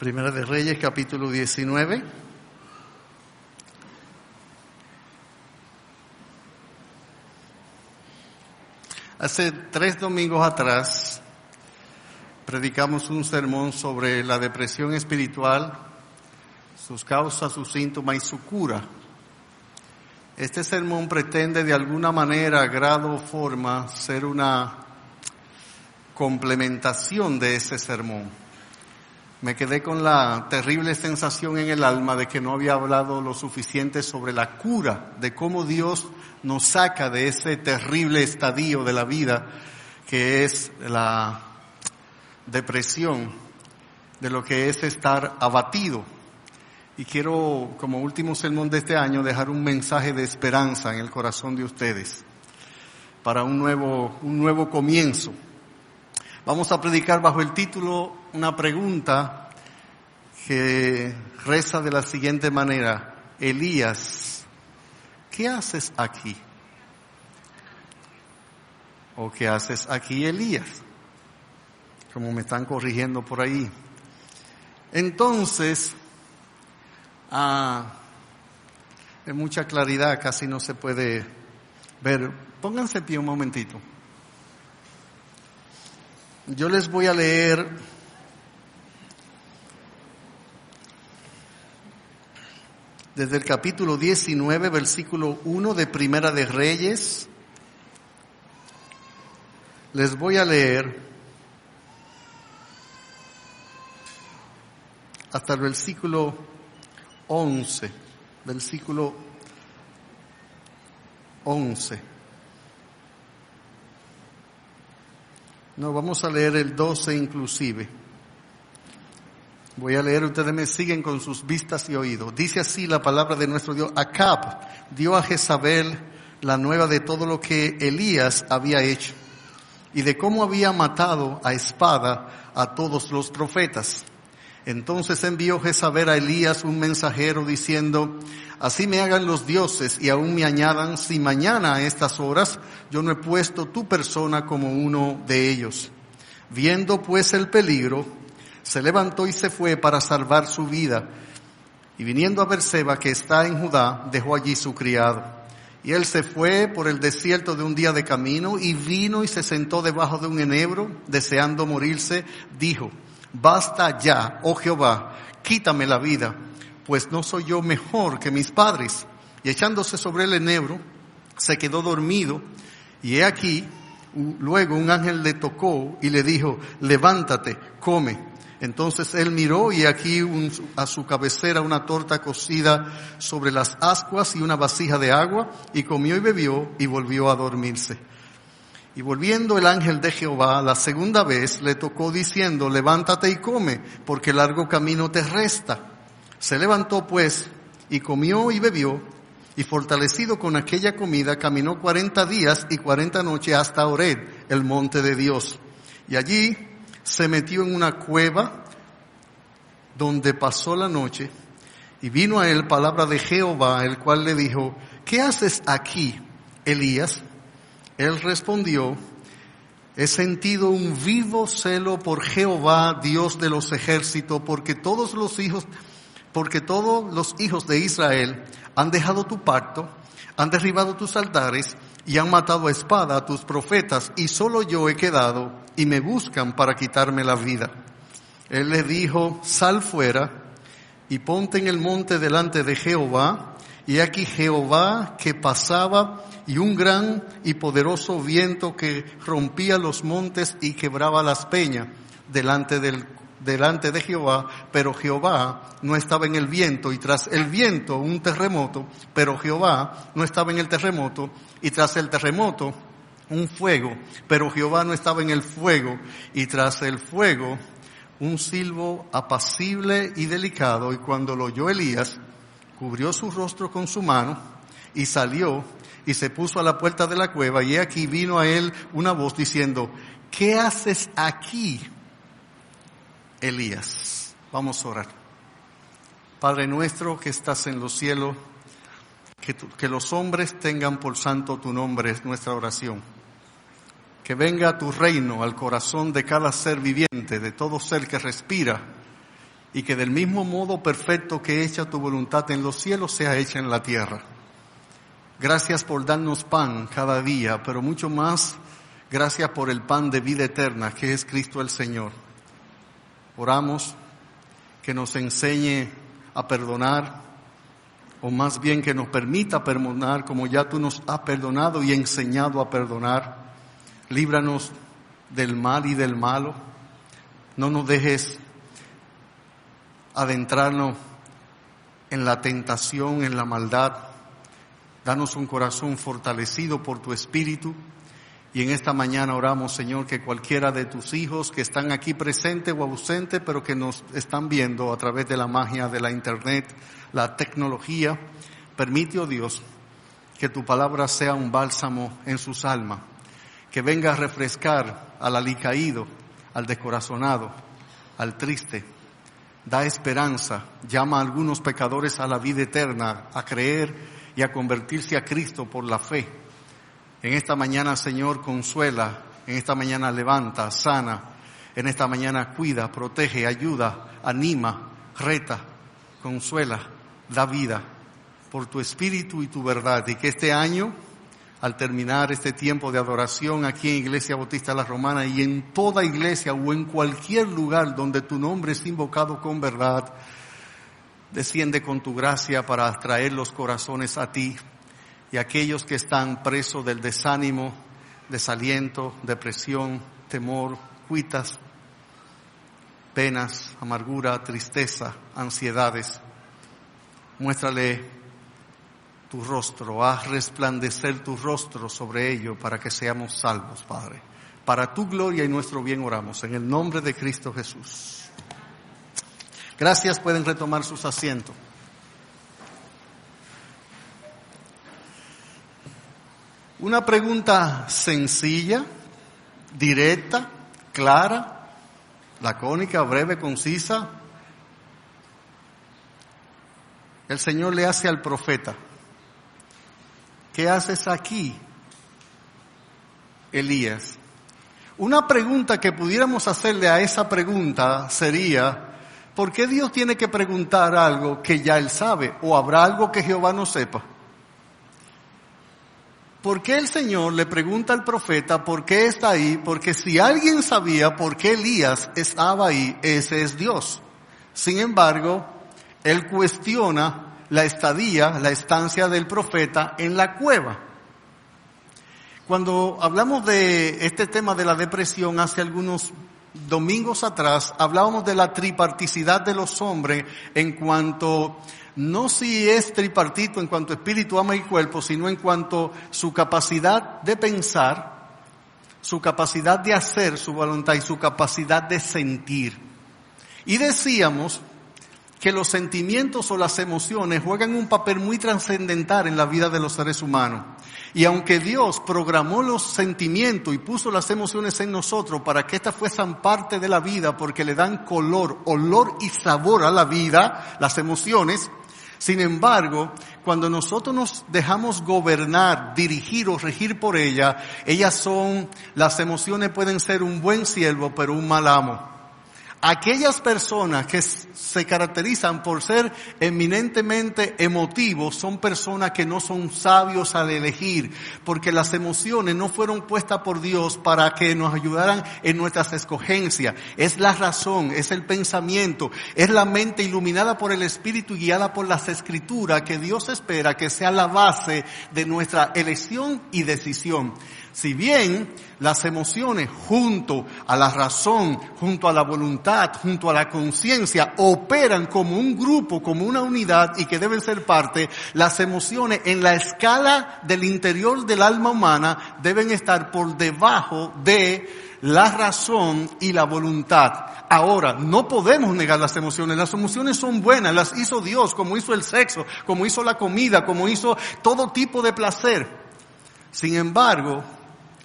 Primera de Reyes, capítulo 19. Hace 3 domingos atrás predicamos un sermón sobre la depresión espiritual, sus causas, sus síntomas y su cura. Este sermón pretende de alguna manera, grado o forma, ser una complementación de ese sermón. Me quedé con la terrible sensación en el alma de que no había hablado lo suficiente sobre la cura, de cómo Dios nos saca de ese terrible estadio de la vida que es la depresión, de lo que es estar abatido. Y quiero, como último sermón de este año, dejar un mensaje de esperanza en el corazón de ustedes para un nuevo comienzo. Vamos a predicar bajo el título una pregunta que reza de la siguiente manera: Elías, ¿qué haces aquí? ¿O qué haces aquí, Elías? Como me están corrigiendo por ahí. Entonces, en mucha claridad, casi no se puede ver. Pónganse pie un momentito. Yo les voy a leer desde el capítulo 19, versículo 1 de Primera de Reyes. Les voy a leer hasta el versículo 11. Versículo 11. No, vamos a leer el 12 inclusive. Voy a leer, ustedes me siguen con sus vistas y oídos. Dice así la palabra de nuestro Dios: Acab dio a Jezabel la nueva de todo lo que Elías había hecho y de cómo había matado a espada a todos los profetas. Entonces envió Jezabel a Elías un mensajero diciendo: así me hagan los dioses y aún me añadan, si mañana a estas horas yo no he puesto tu persona como uno de ellos. Viendo pues el peligro, se levantó y se fue para salvar su vida. Y viniendo a Berseba, que está en Judá, dejó allí su criado. Y él se fue por el desierto de un día de camino, y vino y se sentó debajo de un enebro, deseando morirse. Dijo: basta ya, oh Jehová, quítame la vida, pues no soy yo mejor que mis padres. Y echándose sobre el enebro, se quedó dormido. Y he aquí, luego un ángel le tocó y le dijo: levántate, come. Entonces él miró y aquí a su cabecera una torta cocida sobre las ascuas y una vasija de agua, y comió y bebió y volvió a dormirse. Y volviendo el ángel de Jehová la segunda vez le tocó diciendo: levántate y come, porque largo camino te resta. Se levantó pues y comió y bebió, y fortalecido con aquella comida caminó 40 días y 40 noches hasta Horeb, el monte de Dios. Y allí se metió en una cueva donde pasó la noche, y vino a él palabra de Jehová, el cual le dijo: ¿qué haces aquí, Elías? Él respondió: he sentido un vivo celo por Jehová, Dios de los ejércitos, porque todos los hijos de Israel han dejado tu pacto, han derribado tus altares y han matado a espada a tus profetas, y solo yo he quedado, y me buscan para quitarme la vida. Él le dijo: sal fuera y ponte en el monte delante de Jehová. Y aquí Jehová que pasaba, y un gran y poderoso viento que rompía los montes y quebraba las peñas delante de Jehová, pero Jehová no estaba en el viento, y tras el viento un terremoto, pero Jehová no estaba en el terremoto, y tras el terremoto un fuego, pero Jehová no estaba en el fuego, y tras el fuego un silbo apacible y delicado. Y cuando lo oyó Elías, cubrió su rostro con su mano y salió y se puso a la puerta de la cueva, y aquí vino a él una voz diciendo: ¿qué haces aquí, Elías? Vamos a orar. Padre nuestro que estás en los cielos, que los hombres tengan por santo tu nombre es nuestra oración. Que venga tu reino al corazón de cada ser viviente, de todo ser que respira, y que del mismo modo perfecto que hecha tu voluntad en los cielos sea hecha en la tierra. Gracias por darnos pan cada día, pero mucho más, gracias por el pan de vida eterna que es Cristo el Señor. Oramos que nos enseñe a perdonar, o más bien que nos permita perdonar como ya tú nos has perdonado y enseñado a perdonar. Líbranos del mal y del malo. No nos dejes adentrarnos en la tentación, en la maldad. Danos un corazón fortalecido por tu Espíritu. Y en esta mañana oramos, Señor, que cualquiera de tus hijos que están aquí presentes o ausentes, pero que nos están viendo a través de la magia de la internet, la tecnología, permite, oh Dios, que tu palabra sea un bálsamo en sus almas, que venga a refrescar al alicaído, al descorazonado, al triste. Da esperanza, llama a algunos pecadores a la vida eterna, a creer y a convertirse a Cristo por la fe. En esta mañana, Señor, consuela, en esta mañana levanta, sana, en esta mañana cuida, protege, ayuda, anima, reta, consuela, da vida por tu Espíritu y tu verdad. Y que este año, al terminar este tiempo de adoración aquí en Iglesia Bautista La Romana y en toda iglesia o en cualquier lugar donde tu nombre es invocado con verdad, desciende con tu gracia para atraer los corazones a ti. Y aquellos que están presos del desánimo, desaliento, depresión, temor, cuitas, penas, amargura, tristeza, ansiedades, muéstrale tu rostro, haz resplandecer tu rostro sobre ellos para que seamos salvos, Padre. Para tu gloria y nuestro bien oramos, en el nombre de Cristo Jesús. Gracias, pueden retomar sus asientos. Una pregunta sencilla, directa, clara, lacónica, breve, concisa. El Señor le hace al profeta: ¿qué haces aquí, Elías? Una pregunta que pudiéramos hacerle a esa pregunta sería: ¿por qué Dios tiene que preguntar algo que ya Él sabe? ¿O habrá algo que Jehová no sepa? ¿Por qué el Señor le pregunta al profeta por qué está ahí? Porque si alguien sabía por qué Elías estaba ahí, ese es Dios. Sin embargo, Él cuestiona la estadía, la estancia del profeta en la cueva. Cuando hablamos de este tema de la depresión hace algunos domingos atrás, hablábamos de la triparticidad de los hombres en cuanto, no si es tripartito en cuanto espíritu, alma y cuerpo, sino en cuanto su capacidad de pensar, su capacidad de hacer su voluntad y su capacidad de sentir. Y decíamos que los sentimientos o las emociones juegan un papel muy trascendental en la vida de los seres humanos. Y aunque Dios programó los sentimientos y puso las emociones en nosotros para que éstas fuesen parte de la vida, porque le dan color, olor y sabor a la vida, las emociones, sin embargo, cuando nosotros nos dejamos gobernar, dirigir o regir por ellas, las emociones pueden ser un buen siervo, pero un mal amo. Aquellas personas que se caracterizan por ser eminentemente emotivos son personas que no son sabios al elegir, porque las emociones no fueron puestas por Dios para que nos ayudaran en nuestras escogencias. Es la razón, es el pensamiento, es la mente iluminada por el Espíritu y guiada por las Escrituras que Dios espera que sea la base de nuestra elección y decisión. Si bien las emociones junto a la razón, junto a la voluntad, junto a la conciencia operan como un grupo, como una unidad y que deben ser parte, las emociones en la escala del interior del alma humana deben estar por debajo de la razón y la voluntad. Ahora, no podemos negar las emociones son buenas, las hizo Dios, como hizo el sexo, como hizo la comida, como hizo todo tipo de placer. Sin embargo,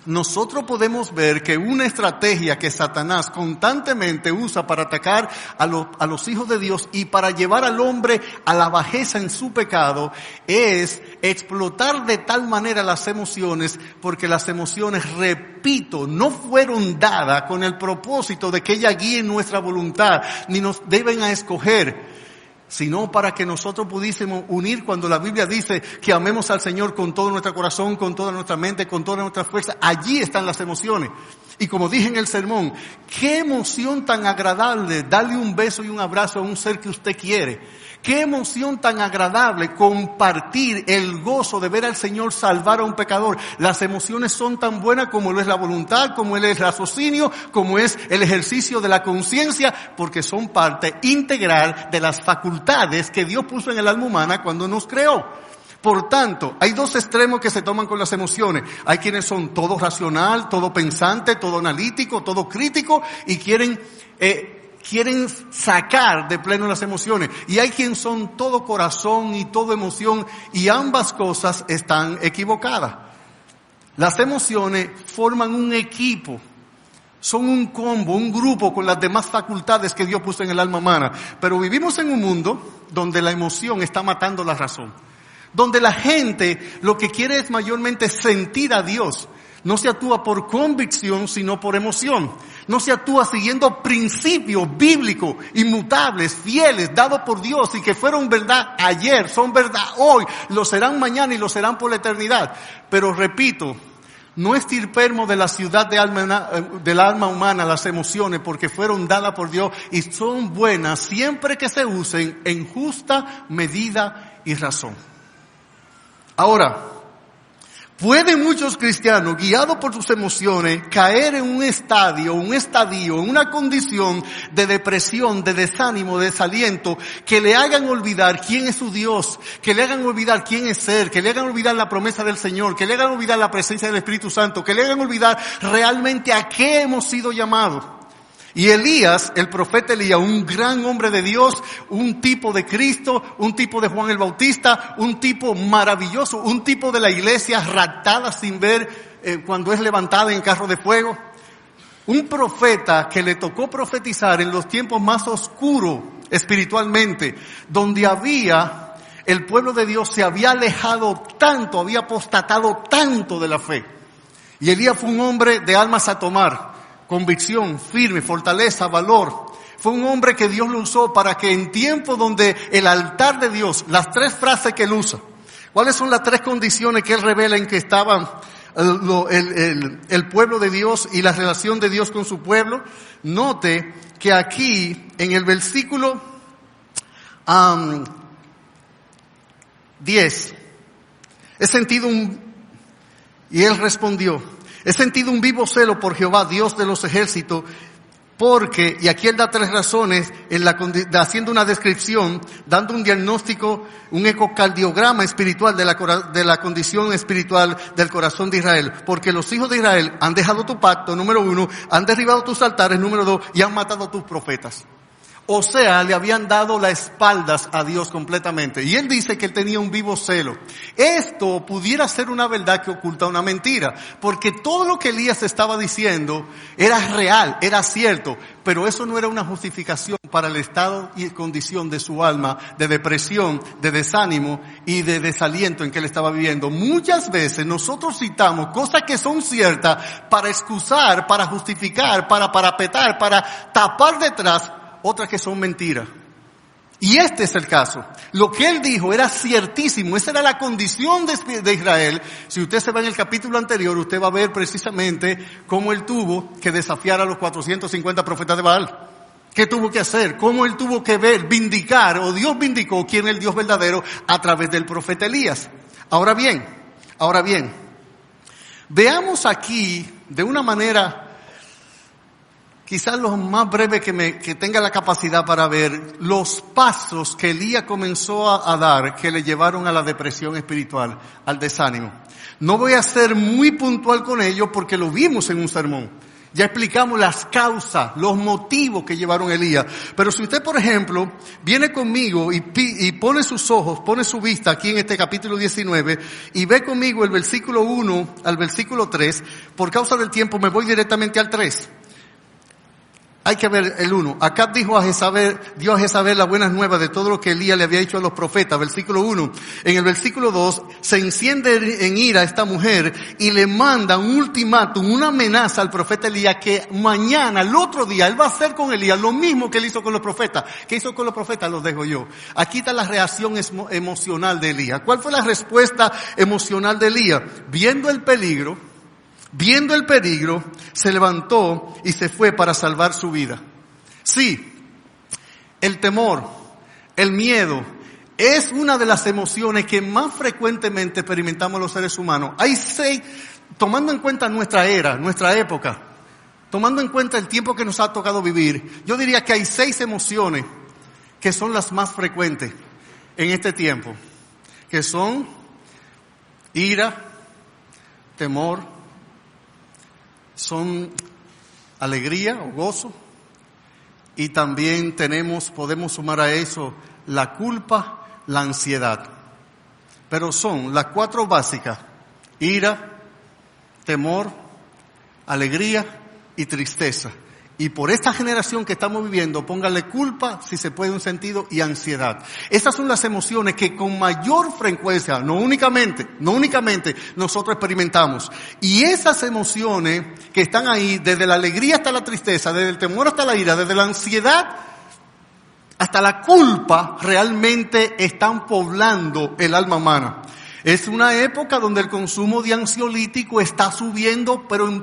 nosotros podemos ver que una estrategia que Satanás constantemente usa para atacar a los hijos de Dios y para llevar al hombre a la bajeza en su pecado es explotar de tal manera las emociones, porque las emociones, repito, no fueron dadas con el propósito de que ellas guíen nuestra voluntad, ni nos deben a escoger, sino para que nosotros pudiésemos unir cuando la Biblia dice que amemos al Señor con todo nuestro corazón, con toda nuestra mente, con toda nuestra fuerza. Allí están las emociones. Y como dije en el sermón, qué emoción tan agradable darle un beso y un abrazo a un ser que usted quiere. Qué emoción tan agradable compartir el gozo de ver al Señor salvar a un pecador. Las emociones son tan buenas como lo es la voluntad, como es el raciocinio, como es el ejercicio de la conciencia, porque son parte integral de las facultades que Dios puso en el alma humana cuando nos creó. Por tanto, hay dos extremos que se toman con las emociones. Hay quienes son todo racional, todo pensante, todo analítico, todo crítico y quieren sacar de pleno las emociones. Y hay quienes son todo corazón y todo emoción, y ambas cosas están equivocadas. Las emociones forman un equipo, son un combo, un grupo con las demás facultades que Dios puso en el alma humana. Pero vivimos en un mundo donde la emoción está matando la razón. Donde la gente lo que quiere es mayormente sentir a Dios. No se actúa por convicción, sino por emoción. No se actúa siguiendo principios bíblicos, inmutables, fieles, dados por Dios y que fueron verdad ayer, son verdad hoy, lo serán mañana y lo serán por la eternidad. Pero repito, no estirpemos de la ciudad del alma humana las emociones, porque fueron dadas por Dios y son buenas siempre que se usen en justa medida y razón. Ahora, pueden muchos cristianos, guiados por sus emociones, caer en un estadio, en una condición de depresión, de desánimo, de desaliento, que le hagan olvidar quién es su Dios, que le hagan olvidar quién es Él, que le hagan olvidar la promesa del Señor, que le hagan olvidar la presencia del Espíritu Santo, que le hagan olvidar realmente a qué hemos sido llamados. Y Elías, el profeta Elías, un gran hombre de Dios, un tipo de Cristo, un tipo de Juan el Bautista, un tipo maravilloso, un tipo de la iglesia raptada sin ver cuando es levantada en carro de fuego. Un profeta que le tocó profetizar en los tiempos más oscuros espiritualmente, donde el pueblo de Dios se había alejado tanto, había apostatado tanto de la fe. Y Elías fue un hombre de almas a tomar. Convicción, firme, fortaleza, valor. Fue un hombre que Dios lo usó para que en tiempos donde el altar de Dios, las tres frases que él usa, ¿cuáles son las tres condiciones que él revela en que estaba el pueblo de Dios y la relación de Dios con su pueblo? Note que aquí en el versículo 10, y él respondió: he sentido un vivo celo por Jehová, Dios de los ejércitos, porque, y aquí él da tres razones, haciendo una descripción, dando un diagnóstico, un ecocardiograma espiritual de la condición espiritual del corazón de Israel. Porque los hijos de Israel han dejado tu pacto, número 1, han derribado tus altares, número 2, y han matado a tus profetas. O sea, le habían dado las espaldas a Dios completamente. Y él dice que él tenía un vivo celo. Esto pudiera ser una verdad que oculta una mentira, porque todo lo que Elías estaba diciendo era real, era cierto, pero eso no era una justificación para el estado y condición de su alma, de depresión, de desánimo y de desaliento en que él estaba viviendo. Muchas veces nosotros citamos cosas que son ciertas para excusar, para justificar, para parapetar, para tapar detrás otras que son mentiras. Y este es el caso. Lo que él dijo era ciertísimo. Esa era la condición de Israel. Si usted se va en el capítulo anterior, usted va a ver precisamente cómo él tuvo que desafiar a los 450 profetas de Baal. ¿Qué tuvo que hacer? ¿Cómo él tuvo que vindicar, o Dios vindicó quién es el Dios verdadero a través del profeta Elías? Ahora bien, veamos aquí de una manera quizás lo más breve que tenga la capacidad para ver los pasos que Elías comenzó a dar que le llevaron a la depresión espiritual, al desánimo. No voy a ser muy puntual con ello porque lo vimos en un sermón. Ya explicamos las causas, los motivos que llevaron a Elías. Pero si usted, por ejemplo, viene conmigo y pone sus ojos, pone su vista aquí en este capítulo 19 y ve conmigo el versículo 1 al versículo 3, por causa del tiempo me voy directamente al 3. Hay que ver el 1. Acab dijo a Jezabel, dio a Jezabel las buenas nuevas de todo lo que Elías le había dicho a los profetas. Versículo 1. En el versículo 2, se enciende en ira esta mujer y le manda un ultimátum, una amenaza al profeta Elías que mañana, el otro día, él va a hacer con Elías lo mismo que él hizo con los profetas. ¿Qué hizo con los profetas? Los dejo yo. Aquí está la reacción emocional de Elías. ¿Cuál fue la respuesta emocional de Elías? Viendo el peligro, se levantó y se fue para salvar su vida. Sí, el temor, el miedo, es una de las emociones que más frecuentemente experimentamos los seres humanos. Hay 6, tomando en cuenta nuestra era, nuestra época, tomando en cuenta el tiempo que nos ha tocado vivir, yo diría que hay 6 emociones que son las más frecuentes en este tiempo, que son ira, temor, son alegría o gozo, y también podemos sumar a eso la culpa, la ansiedad. Pero son las 4 básicas: ira, temor, alegría y tristeza. Y por esta generación que estamos viviendo, póngale culpa, si se puede un sentido, y ansiedad. Esas son las emociones que con mayor frecuencia, no únicamente, nosotros experimentamos. Y esas emociones que están ahí, desde la alegría hasta la tristeza, desde el temor hasta la ira, desde la ansiedad hasta la culpa, realmente están poblando el alma humana. Es una época donde el consumo de ansiolítico está subiendo, pero en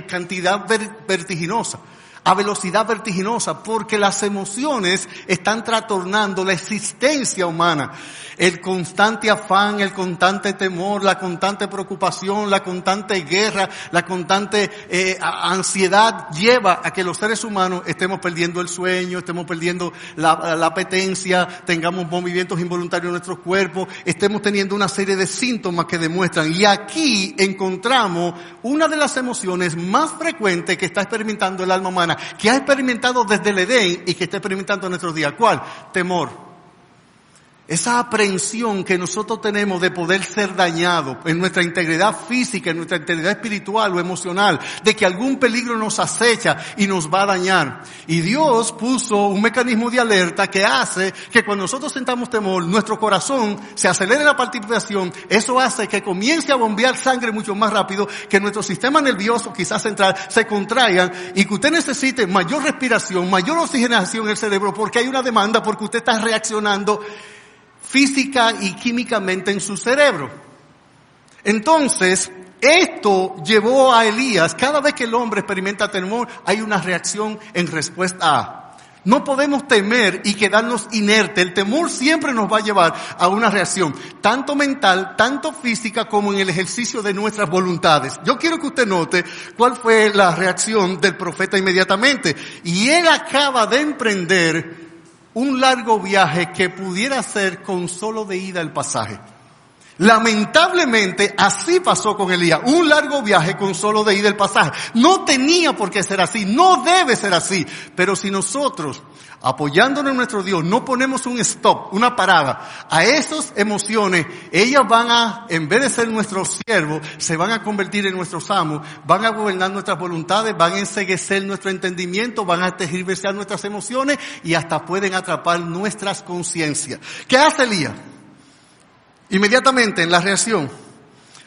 cantidad vertiginosa, a velocidad vertiginosa, porque las emociones están trastornando la existencia humana. El constante afán, el constante temor, la constante preocupación, la constante guerra, la constante ansiedad lleva a que los seres humanos estemos perdiendo el sueño, estemos perdiendo la apetencia, tengamos movimientos involuntarios en nuestros cuerpos, estemos teniendo una serie de síntomas que demuestran. Y aquí encontramos una de las emociones más frecuentes que está experimentando el alma humana, que ha experimentado desde el Edén y que está experimentando en nuestros días. ¿Cuál? Temor. Esa aprehensión que nosotros tenemos de poder ser dañados en nuestra integridad física, en nuestra integridad espiritual o emocional, de que algún peligro nos acecha y nos va a dañar. Y Dios puso un mecanismo de alerta que hace que cuando nosotros sentamos temor, nuestro corazón se acelere la palpitación. Eso hace que comience a bombear sangre mucho más rápido, que nuestro sistema nervioso, quizás central, se contraigan y que usted necesite mayor respiración, mayor oxigenación en el cerebro, porque hay una demanda, porque usted está reaccionando física y químicamente en su cerebro. Entonces, esto llevó a Elías, cada vez que el hombre experimenta temor, hay una reacción en respuesta a. No podemos temer y quedarnos inertes. El temor siempre nos va a llevar a una reacción, tanto mental, tanto física, como en el ejercicio de nuestras voluntades. Yo quiero que usted note cuál fue la reacción del profeta inmediatamente. Y él acaba de emprender un largo viaje que pudiera ser con solo de ida el pasaje. Lamentablemente, así pasó con Elías. Un largo viaje con solo de ida el pasaje. No tenía por qué ser así, no debe ser así. Pero si nosotros, apoyándonos en nuestro Dios, no ponemos un stop, una parada a esas emociones, ellas van a, en vez de ser nuestros siervos, se van a convertir en nuestros amos, van a gobernar nuestras voluntades, van a enceguecer nuestro entendimiento, van a tergiversar nuestras emociones y hasta pueden atrapar nuestras conciencias. ¿Qué hace Elías? Inmediatamente en la reacción.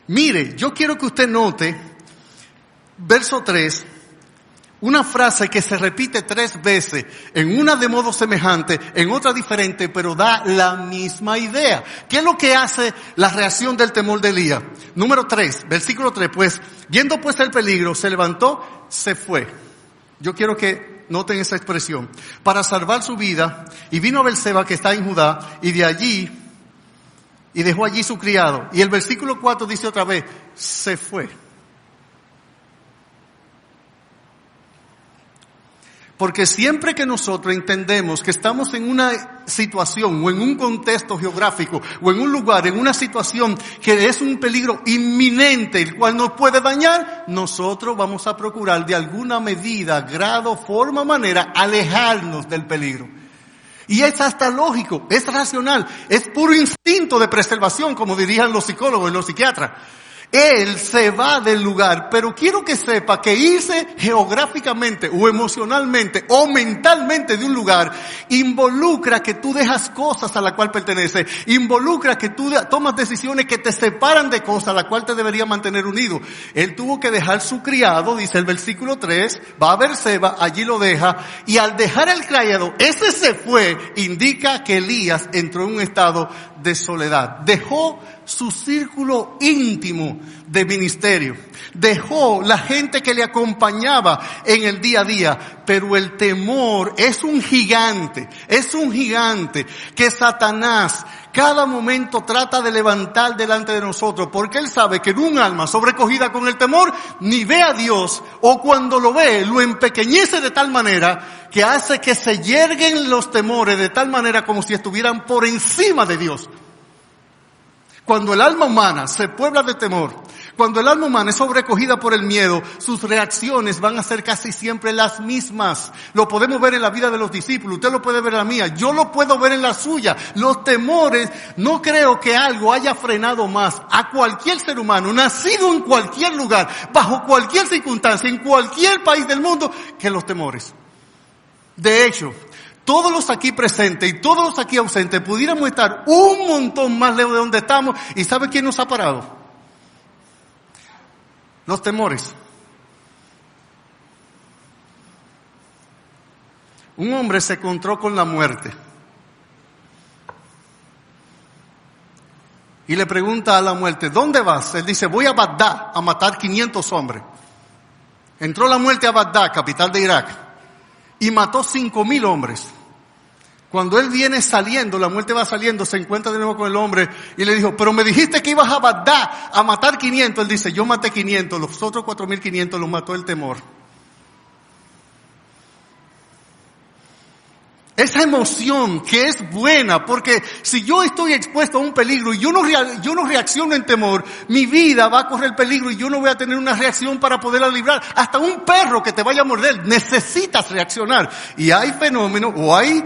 Mire, yo quiero que usted note, verso 3, una frase que se repite 3 veces, en una de modo semejante, en otra diferente, pero da la misma idea. ¿Qué es lo que hace la reacción del temor de Elías? Número 3, versículo 3, pues, viendo pues el peligro, se levantó, se fue. Yo quiero que noten esa expresión. Para salvar su vida, y vino a Beerseba, que está en Judá, y de allí, y dejó allí su criado. Y el versículo 4 dice otra vez, se fue. Porque siempre que nosotros entendemos que estamos en una situación o en un contexto geográfico o en un lugar, en una situación que es un peligro inminente, el cual nos puede dañar, nosotros vamos a procurar de alguna medida, grado, forma, manera, alejarnos del peligro. Y es hasta lógico, es racional, es puro instinto de preservación, como dirían los psicólogos y los psiquiatras. Él se va del lugar, pero quiero que sepa que irse geográficamente o emocionalmente o mentalmente de un lugar involucra que tú dejas cosas a la cual perteneces, involucra que tú tomas decisiones que te separan de cosas a la cual te debería mantener unido. Él tuvo que dejar su criado, dice el versículo 3, va a Berseba, allí lo deja, y al dejar el criado, ese se fue, indica que Elías entró en un estado de soledad. Dejó su círculo íntimo de ministerio. Dejó la gente que le acompañaba en el día a día. Pero el temor es un gigante que Satanás cada momento trata de levantar delante de nosotros, porque él sabe que en un alma sobrecogida con el temor ni ve a Dios, o cuando lo ve lo empequeñece de tal manera que hace que se yerguen los temores de tal manera como si estuvieran por encima de Dios. Cuando el alma humana se puebla de temor, cuando el alma humana es sobrecogida por el miedo, sus reacciones van a ser casi siempre las mismas. Lo podemos ver en la vida de los discípulos, usted lo puede ver en la mía, yo lo puedo ver en la suya. Los temores, no creo que algo haya frenado más a cualquier ser humano, nacido en cualquier lugar, bajo cualquier circunstancia, en cualquier país del mundo, que los temores. De hecho, todos los aquí presentes y todos los aquí ausentes pudiéramos estar un montón más lejos de donde estamos. ¿Y sabe quién nos ha parado? Los temores. Un hombre se encontró con la muerte y le pregunta a la muerte, ¿dónde vas? Él dice, voy a Bagdad a matar 500 hombres. Entró la muerte a Bagdad, capital de Irak, y mató 5,000 hombres. Cuando él viene saliendo, la muerte va saliendo, se encuentra de nuevo con el hombre y le dijo, pero me dijiste que ibas a Bagdad a matar 500. Él dice, yo maté 500, los otros 4,500 los mató el temor. Esa emoción que es buena, porque si yo estoy expuesto a un peligro y yo no reacciono en temor, mi vida va a correr peligro y yo no voy a tener una reacción para poderla librar. Hasta un perro que te vaya a morder, necesitas reaccionar. Y hay fenómenos o hay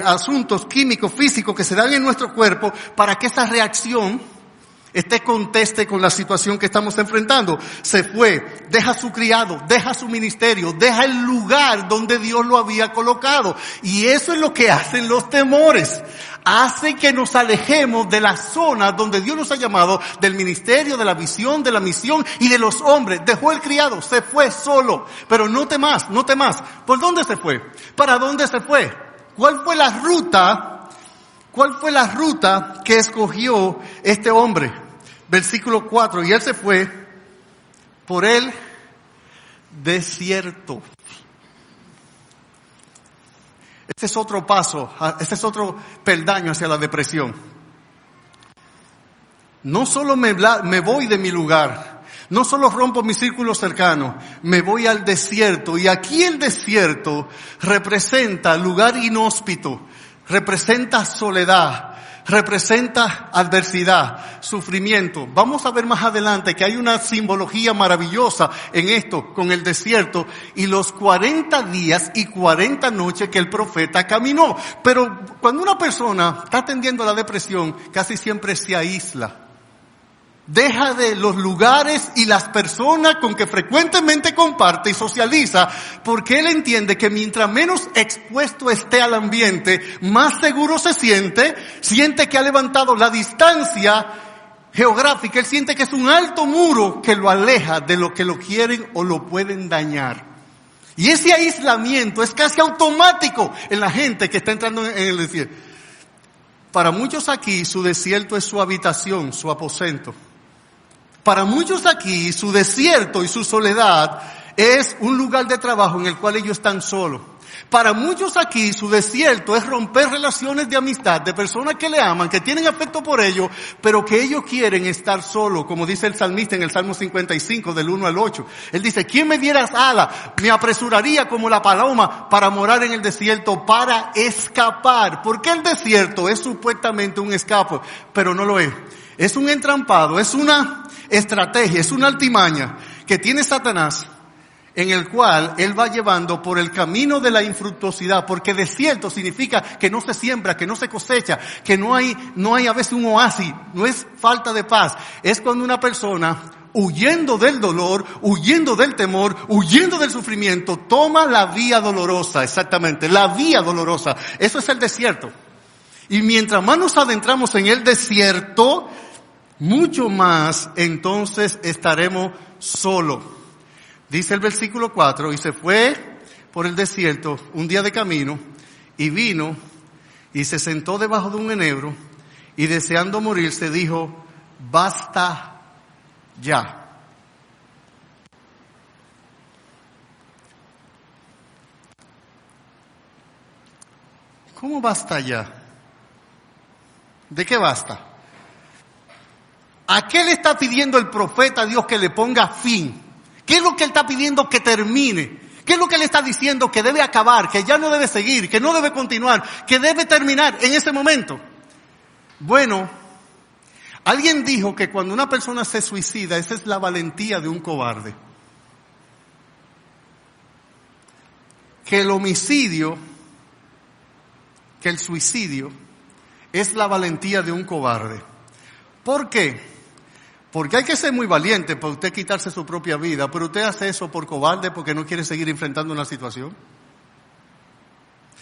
asuntos químicos, físicos que se dan en nuestro cuerpo para que esa reacción conteste con la situación que estamos enfrentando. Se fue, deja su criado, deja su ministerio, deja el lugar donde Dios lo había colocado. Y eso es lo que hacen los temores. Hace que nos alejemos de la zona donde Dios nos ha llamado, del ministerio, de la visión, de la misión y de los hombres. Dejó el criado, se fue solo. Pero no temas. ¿Por dónde se fue? ¿Para dónde se fue? ¿Cuál fue la ruta? ¿Cuál fue la ruta que escogió este hombre? Versículo 4, y él se fue por el desierto. Este es otro paso, este es otro peldaño hacia la depresión. No solo me voy de mi lugar, no solo rompo mi círculo cercano, me voy al desierto. Y aquí el desierto representa lugar inhóspito, representa soledad, representa adversidad, sufrimiento. Vamos a ver más adelante que hay una simbología maravillosa en esto, con el desierto y los 40 días y 40 noches que el profeta caminó. Pero cuando una persona está atendiendo a la depresión, casi siempre se aísla. Deja de los lugares y las personas con que frecuentemente comparte y socializa, porque él entiende que mientras menos expuesto esté al ambiente, más seguro se siente que ha levantado la distancia geográfica, él siente que es un alto muro que lo aleja de lo que lo quieren o lo pueden dañar. Y ese aislamiento es casi automático en la gente que está entrando en el desierto. Para muchos aquí su desierto es su habitación, su aposento. Para muchos aquí, su desierto y su soledad es un lugar de trabajo en el cual ellos están solos. Para muchos aquí su desierto es romper relaciones de amistad de personas que le aman, que tienen afecto por ellos, pero que ellos quieren estar solos, como dice el salmista en el Salmo 55 del 1 al 8. Él dice, ¿quién me diera alas? Me apresuraría como la paloma para morar en el desierto, para escapar. Porque el desierto es supuestamente un escape, pero no lo es. Es un entrampado, es una estrategia, es una artimaña que tiene Satanás, en el cual él va llevando por el camino de la infructuosidad, porque desierto significa que no se siembra, que no se cosecha, que no hay a veces un oasis, no es falta de paz, es cuando una persona, huyendo del dolor, huyendo del temor, huyendo del sufrimiento, toma la vía dolorosa, exactamente, la vía dolorosa, eso es el desierto. Y mientras más nos adentramos en el desierto, mucho más entonces estaremos solos. Dice el versículo 4, y se fue por el desierto un día de camino, y vino, y se sentó debajo de un enebro, y deseando morirse dijo, basta ya. ¿Cómo basta ya? ¿De qué basta? ¿A qué le está pidiendo el profeta a Dios que le ponga fin? ¿Qué es lo que él está pidiendo que termine? ¿Qué es lo que él está diciendo que debe acabar, que ya no debe seguir, que no debe continuar, que debe terminar en ese momento? Bueno, alguien dijo que cuando una persona se suicida, esa es la valentía de un cobarde. Que el suicidio es la valentía de un cobarde. ¿Por qué? Porque hay que ser muy valiente para usted quitarse su propia vida, pero usted hace eso por cobarde porque no quiere seguir enfrentando una situación.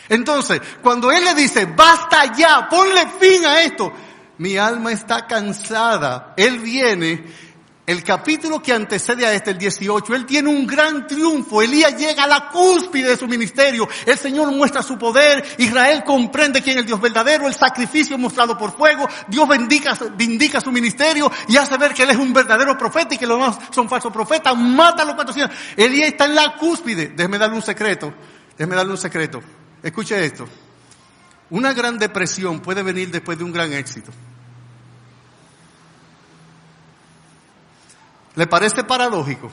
Entonces, cuando él le dice, basta ya, ponle fin a esto, mi alma está cansada, él viene, el capítulo que antecede a este, el 18, él tiene un gran triunfo, Elías llega a la cúspide de su ministerio, el Señor muestra su poder, Israel comprende quién es el Dios verdadero, el sacrificio mostrado por fuego, Dios vindica su ministerio y hace ver que él es un verdadero profeta y que los demás son falsos profetas, mata a los 400. Elías está en la cúspide. Déjeme darle un secreto, escuche esto, una gran depresión puede venir después de un gran éxito. ¿Le parece paradójico?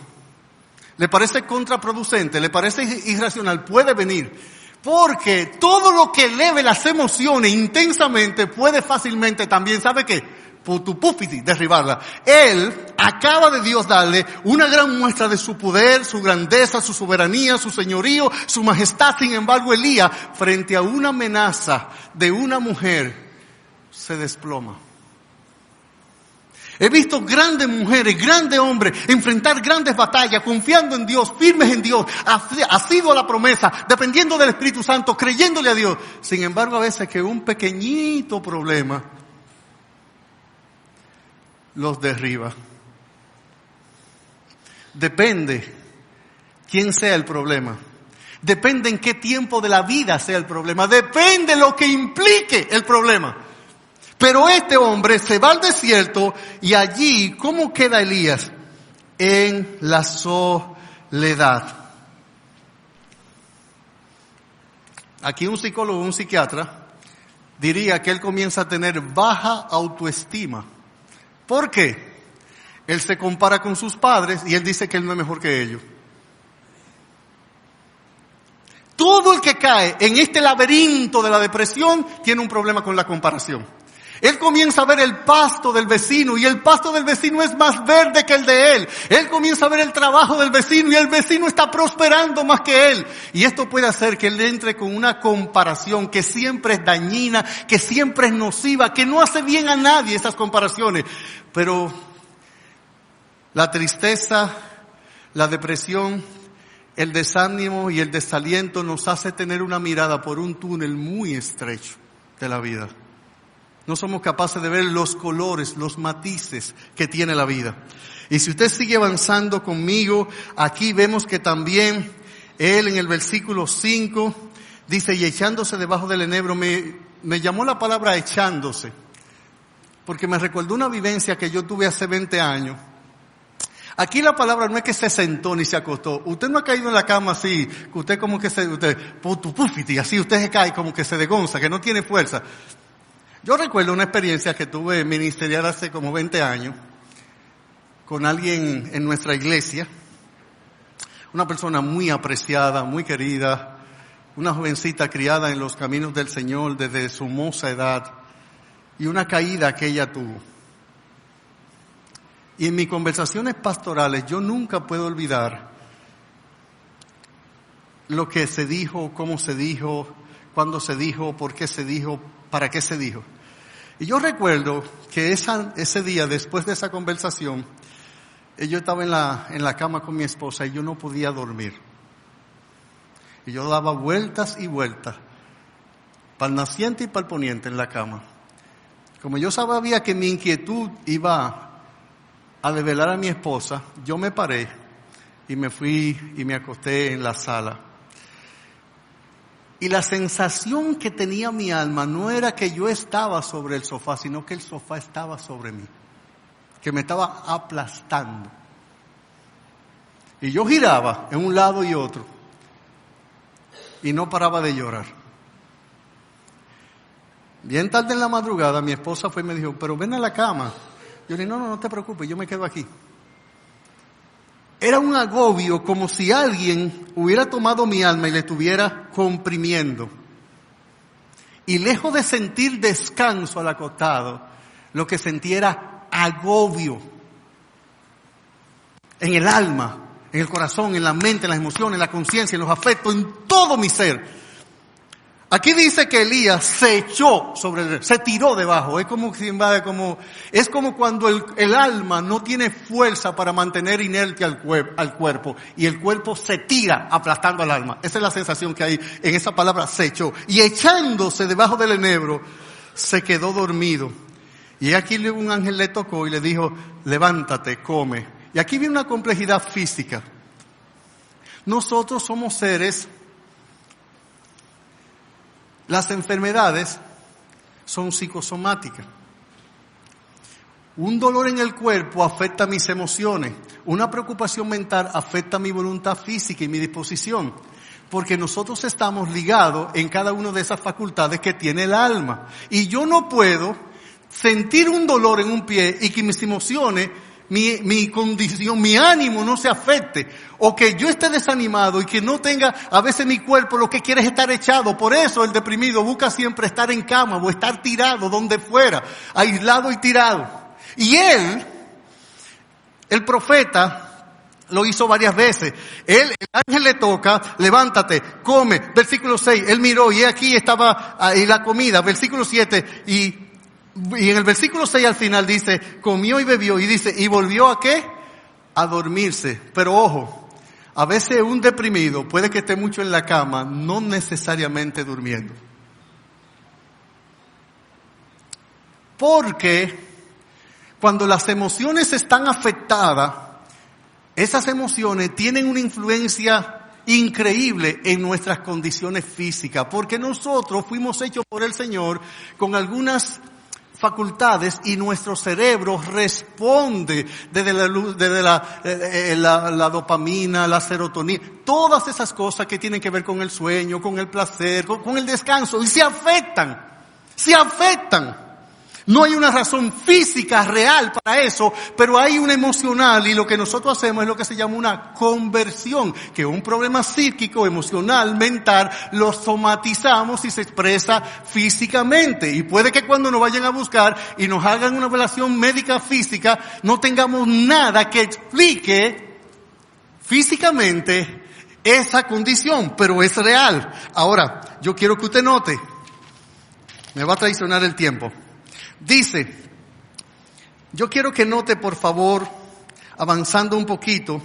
¿Le parece contraproducente? ¿Le parece irracional? Puede venir. Porque todo lo que eleve las emociones intensamente puede fácilmente también, ¿sabe qué? Putupufiti, derribarla. Él acaba de Dios darle una gran muestra de su poder, su grandeza, su soberanía, su señorío, su majestad. Sin embargo, Elías, frente a una amenaza de una mujer, se desploma. He visto grandes mujeres, grandes hombres enfrentar grandes batallas, confiando en Dios, firmes en Dios, asiduos a la promesa, dependiendo del Espíritu Santo, creyéndole a Dios. Sin embargo, a veces que un pequeñito problema los derriba. Depende quién sea el problema. Depende en qué tiempo de la vida sea el problema. Depende lo que implique el problema. Pero este hombre se va al desierto y allí, ¿cómo queda Elías? En la soledad. Aquí un psicólogo, un psiquiatra, diría que él comienza a tener baja autoestima. ¿Por qué? Él se compara con sus padres y él dice que él no es mejor que ellos. Todo el que cae en este laberinto de la depresión tiene un problema con la comparación. Él comienza a ver el pasto del vecino y el pasto del vecino es más verde que el de él. Él comienza a ver el trabajo del vecino y el vecino está prosperando más que él. Y esto puede hacer que él entre con una comparación que siempre es dañina, que siempre es nociva, que no hace bien a nadie esas comparaciones. Pero la tristeza, la depresión, el desánimo y el desaliento nos hace tener una mirada por un túnel muy estrecho de la vida. No somos capaces de ver los colores, los matices que tiene la vida. Y si usted sigue avanzando conmigo, aquí vemos que también él en el versículo 5 dice, y echándose debajo del enebro, me llamó la palabra echándose, porque me recordó una vivencia que yo tuve hace 20 años. Aquí la palabra no es que se sentó ni se acostó. Usted no ha caído en la cama así, que usted como que y así usted se cae como que se degonza, que no tiene fuerza. Yo recuerdo una experiencia que tuve ministerial hace como 20 años con alguien en nuestra iglesia, una persona muy apreciada, muy querida, una jovencita criada en los caminos del Señor desde su moza edad, y una caída que ella tuvo. Y en mis conversaciones pastorales yo nunca puedo olvidar lo que se dijo, cómo se dijo, cuándo se dijo, por qué se dijo, para qué se dijo. Y yo recuerdo que ese día, después de esa conversación, yo estaba en la cama con mi esposa y yo no podía dormir. Y yo daba vueltas y vueltas, para el naciente y para el poniente en la cama. Como yo sabía que mi inquietud iba a develar a mi esposa, yo me paré y me fui y me acosté en la sala. Y la sensación que tenía mi alma no era que yo estaba sobre el sofá, sino que el sofá estaba sobre mí, que me estaba aplastando. Y yo giraba en un lado y otro y no paraba de llorar. Bien tarde en la madrugada mi esposa fue y me dijo, pero ven a la cama. Yo le dije, no te preocupes, yo me quedo aquí. Era un agobio como si alguien hubiera tomado mi alma y le estuviera comprimiendo. Y lejos de sentir descanso al acostado, lo que sentía era agobio. En el alma, en el corazón, en la mente, en las emociones, en la conciencia, en los afectos, en todo mi ser. Aquí dice que Elías se echó se tiró debajo. Es como cuando el alma no tiene fuerza para mantener inerte al cuerpo y el cuerpo se tira aplastando al alma. Esa es la sensación que hay en esa palabra se echó. Y echándose debajo del enebro, se quedó dormido. Y aquí un ángel le tocó y le dijo, levántate, come. Y aquí viene una complejidad física. Nosotros somos seres. Las enfermedades son psicosomáticas. Un dolor en el cuerpo afecta mis emociones. Una preocupación mental afecta mi voluntad física y mi disposición. Porque nosotros estamos ligados en cada una de esas facultades que tiene el alma. Y yo no puedo sentir un dolor en un pie y que mis emociones, mi condición, mi ánimo no se afecte, o que yo esté desanimado y que no tenga, a veces mi cuerpo lo que quiere es estar echado. Por eso el deprimido busca siempre estar en cama o estar tirado donde fuera, aislado y tirado. Y el profeta, lo hizo varias veces. El ángel le toca, levántate, come. Versículo 6, él miró y aquí estaba ahí la comida. Versículo 7, y en el versículo 6 al final dice, comió y bebió, y dice, ¿y volvió a qué? A dormirse. Pero ojo, a veces un deprimido puede que esté mucho en la cama, no necesariamente durmiendo. Porque cuando las emociones están afectadas, esas emociones tienen una influencia increíble en nuestras condiciones físicas, porque nosotros fuimos hechos por el Señor con algunas facultades y nuestro cerebro responde desde la dopamina, la serotonina, todas esas cosas que tienen que ver con el sueño, con el placer, con el descanso, y se afectan. No hay una razón física real para eso, pero hay una emocional, y lo que nosotros hacemos es lo que se llama una conversión, que un problema psíquico, emocional, mental, lo somatizamos y se expresa físicamente. Y puede que cuando nos vayan a buscar y nos hagan una evaluación médica física, no tengamos nada que explique físicamente esa condición, pero es real. Ahora, yo quiero que usted note, me va a traicionar el tiempo. Dice, yo quiero que note por favor, avanzando un poquito,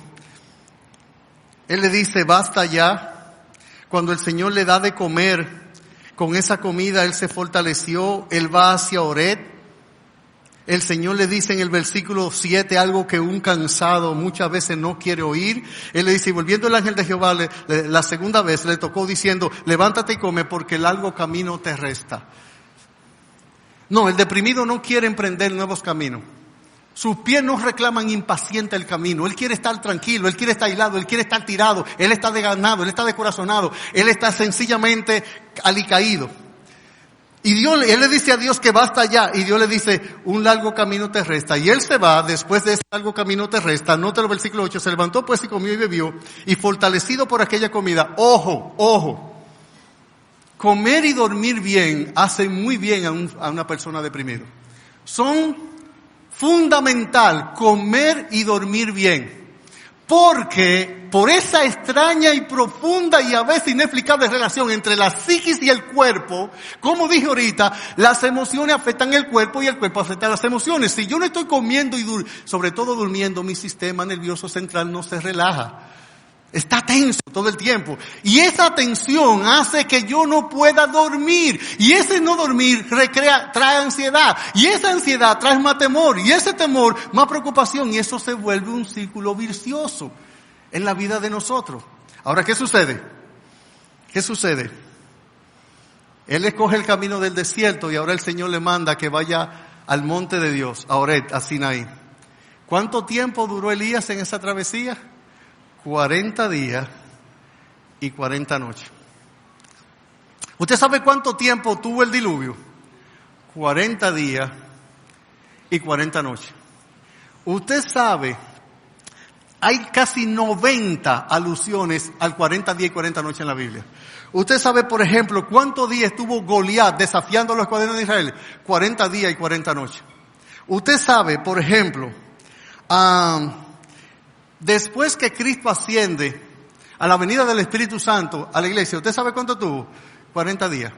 él le dice, basta ya. Cuando el Señor le da de comer, con esa comida él se fortaleció, él va hacia Oret. El Señor le dice en el versículo 7 algo que un cansado muchas veces no quiere oír. Él le dice, y volviendo el ángel de Jehová la segunda vez le tocó diciendo, levántate y come porque el largo camino te resta. No, el deprimido no quiere emprender nuevos caminos. Sus pies no reclaman impaciente el camino. Él quiere estar tranquilo, él quiere estar aislado, él quiere estar tirado, él está desganado, él está descorazonado, él está sencillamente alicaído. Y él le dice a Dios que basta ya, y Dios le dice, un largo camino te resta. Y él se va, después de ese largo camino te resta, nota el versículo 8, se levantó pues y comió y bebió, y fortalecido por aquella comida, ojo, comer y dormir bien hace muy bien a una persona deprimida. Son fundamental comer y dormir bien. Porque por esa extraña y profunda y a veces inexplicable relación entre la psiquis y el cuerpo, como dije ahorita, las emociones afectan el cuerpo y el cuerpo afecta las emociones. Si yo no estoy comiendo y sobre todo durmiendo, mi sistema nervioso central no se relaja. Está tenso todo el tiempo. Y esa tensión hace que yo no pueda dormir. Y ese no dormir trae ansiedad. Y esa ansiedad trae más temor. Y ese temor más preocupación. Y eso se vuelve un círculo vicioso en la vida de nosotros. Ahora, ¿qué sucede? ¿Qué sucede? Él escoge el camino del desierto y ahora el Señor le manda que vaya al monte de Dios, a Oret, a Sinaí. ¿Cuánto tiempo duró Elías en esa travesía? 40 días y 40 noches. ¿Usted sabe cuánto tiempo tuvo el diluvio? 40 días y 40 noches. Usted sabe, hay casi 90 alusiones al 40 días y 40 noches en la Biblia. Usted sabe, por ejemplo, cuántos días estuvo Goliat desafiando a los escuadrones de Israel. 40 días y 40 noches. Usted sabe, por ejemplo, después que Cristo asciende a la venida del Espíritu Santo a la iglesia, ¿usted sabe cuánto tuvo? 40 días.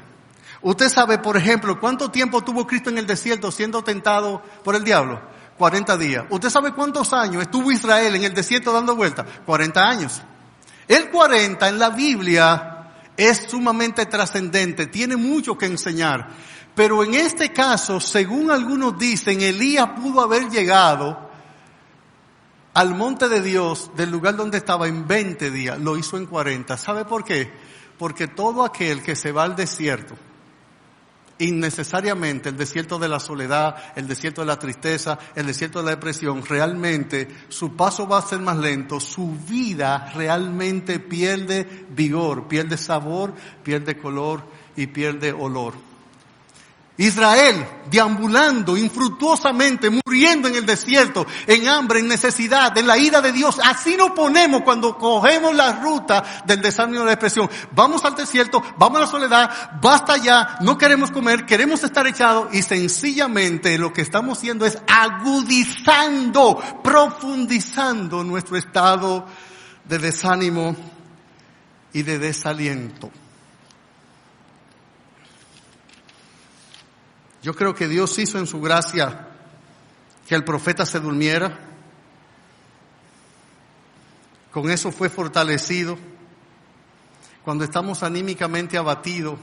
¿Usted sabe, por ejemplo, cuánto tiempo tuvo Cristo en el desierto siendo tentado por el diablo? 40 días. ¿Usted sabe cuántos años estuvo Israel en el desierto dando vueltas? 40 años. El 40 en la Biblia es sumamente trascendente, tiene mucho que enseñar. Pero en este caso, según algunos dicen, Elías pudo haber llegado al monte de Dios, del lugar donde estaba, en 20 días, lo hizo en 40. ¿Sabe por qué? Porque todo aquel que se va al desierto, innecesariamente el desierto de la soledad, el desierto de la tristeza, el desierto de la depresión, realmente su paso va a ser más lento, su vida realmente pierde vigor, pierde sabor, pierde color y pierde olor. Israel, deambulando infructuosamente, muriendo en el desierto, en hambre, en necesidad, en la ira de Dios. Así nos ponemos cuando cogemos la ruta del desánimo y la depresión. Vamos al desierto, vamos a la soledad, basta ya, no queremos comer, queremos estar echados y sencillamente lo que estamos haciendo es agudizando, profundizando nuestro estado de desánimo y de desaliento. Yo creo que Dios hizo en su gracia que el profeta se durmiera. Con eso fue fortalecido. Cuando estamos anímicamente abatidos,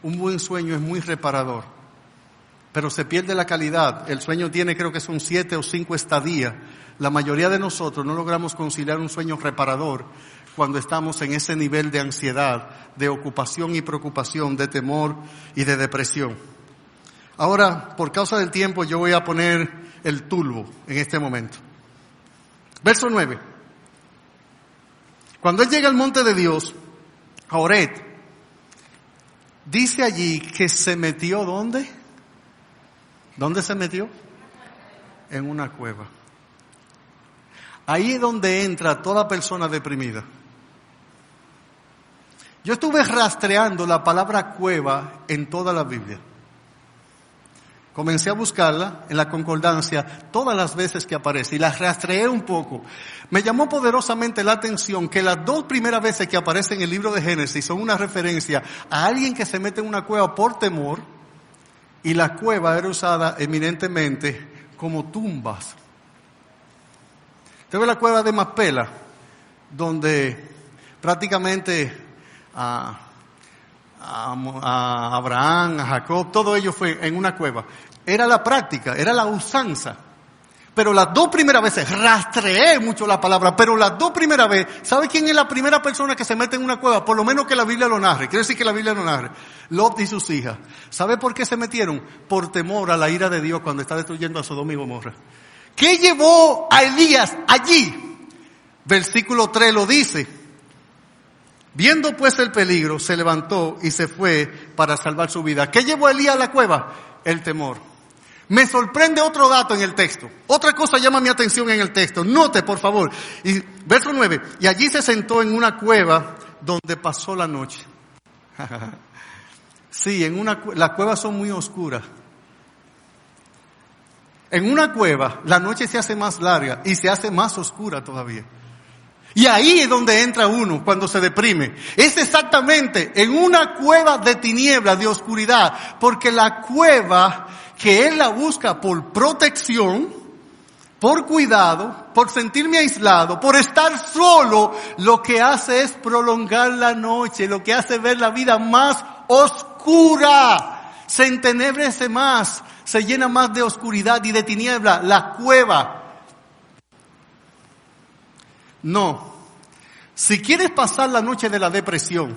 un buen sueño es muy reparador. Pero se pierde la calidad. El sueño tiene, creo que son 7 o 5 estadías. La mayoría de nosotros no logramos conciliar un sueño reparador cuando estamos en ese nivel de ansiedad, de ocupación y preocupación, de temor y de depresión. Ahora, por causa del tiempo, yo voy a poner el turbo en este momento. Verso 9. Cuando él llega al monte de Dios, a Oret, dice allí que se metió, ¿dónde? ¿Dónde se metió? En una cueva. Ahí es donde entra toda persona deprimida. Yo estuve rastreando la palabra cueva en toda la Biblia. Comencé a buscarla en la concordancia todas las veces que aparece y la rastreé un poco. Me llamó poderosamente la atención que las 2 primeras veces que aparece en el libro de Génesis son una referencia a alguien que se mete en una cueva por temor, y la cueva era usada eminentemente como tumbas. Usted ve la cueva de Macpela, donde prácticamente a Abraham, a Jacob, todo ello fue en una cueva. Era la práctica, era la usanza. Pero las 2 primeras veces, rastreé mucho la palabra, pero las 2 primeras veces, ¿sabe quién es la primera persona que se mete en una cueva? Por lo menos que la Biblia lo narre. Quiere decir que la Biblia lo narre. Lot y sus hijas. ¿Sabe por qué se metieron? Por temor a la ira de Dios cuando está destruyendo a Sodoma y Gomorra. ¿Qué llevó a Elías allí? Versículo 3 lo dice. Viendo pues el peligro, se levantó y se fue para salvar su vida. ¿Qué llevó a Elías a la cueva? El temor. Me sorprende otro dato en el texto. Otra cosa llama mi atención en el texto. Note, por favor. Y verso 9. Y allí se sentó en una cueva donde pasó la noche. Sí, las cuevas son muy oscuras. En una cueva, la noche se hace más larga y se hace más oscura todavía. Y ahí es donde entra uno cuando se deprime. Es exactamente en una cueva de tinieblas, de oscuridad. Porque la cueva que él la busca por protección, por cuidado, por sentirme aislado, por estar solo, lo que hace es prolongar la noche, lo que hace ver la vida más oscura. Se entenebrece más, se llena más de oscuridad y de tiniebla. La cueva. No. Si quieres pasar la noche de la depresión,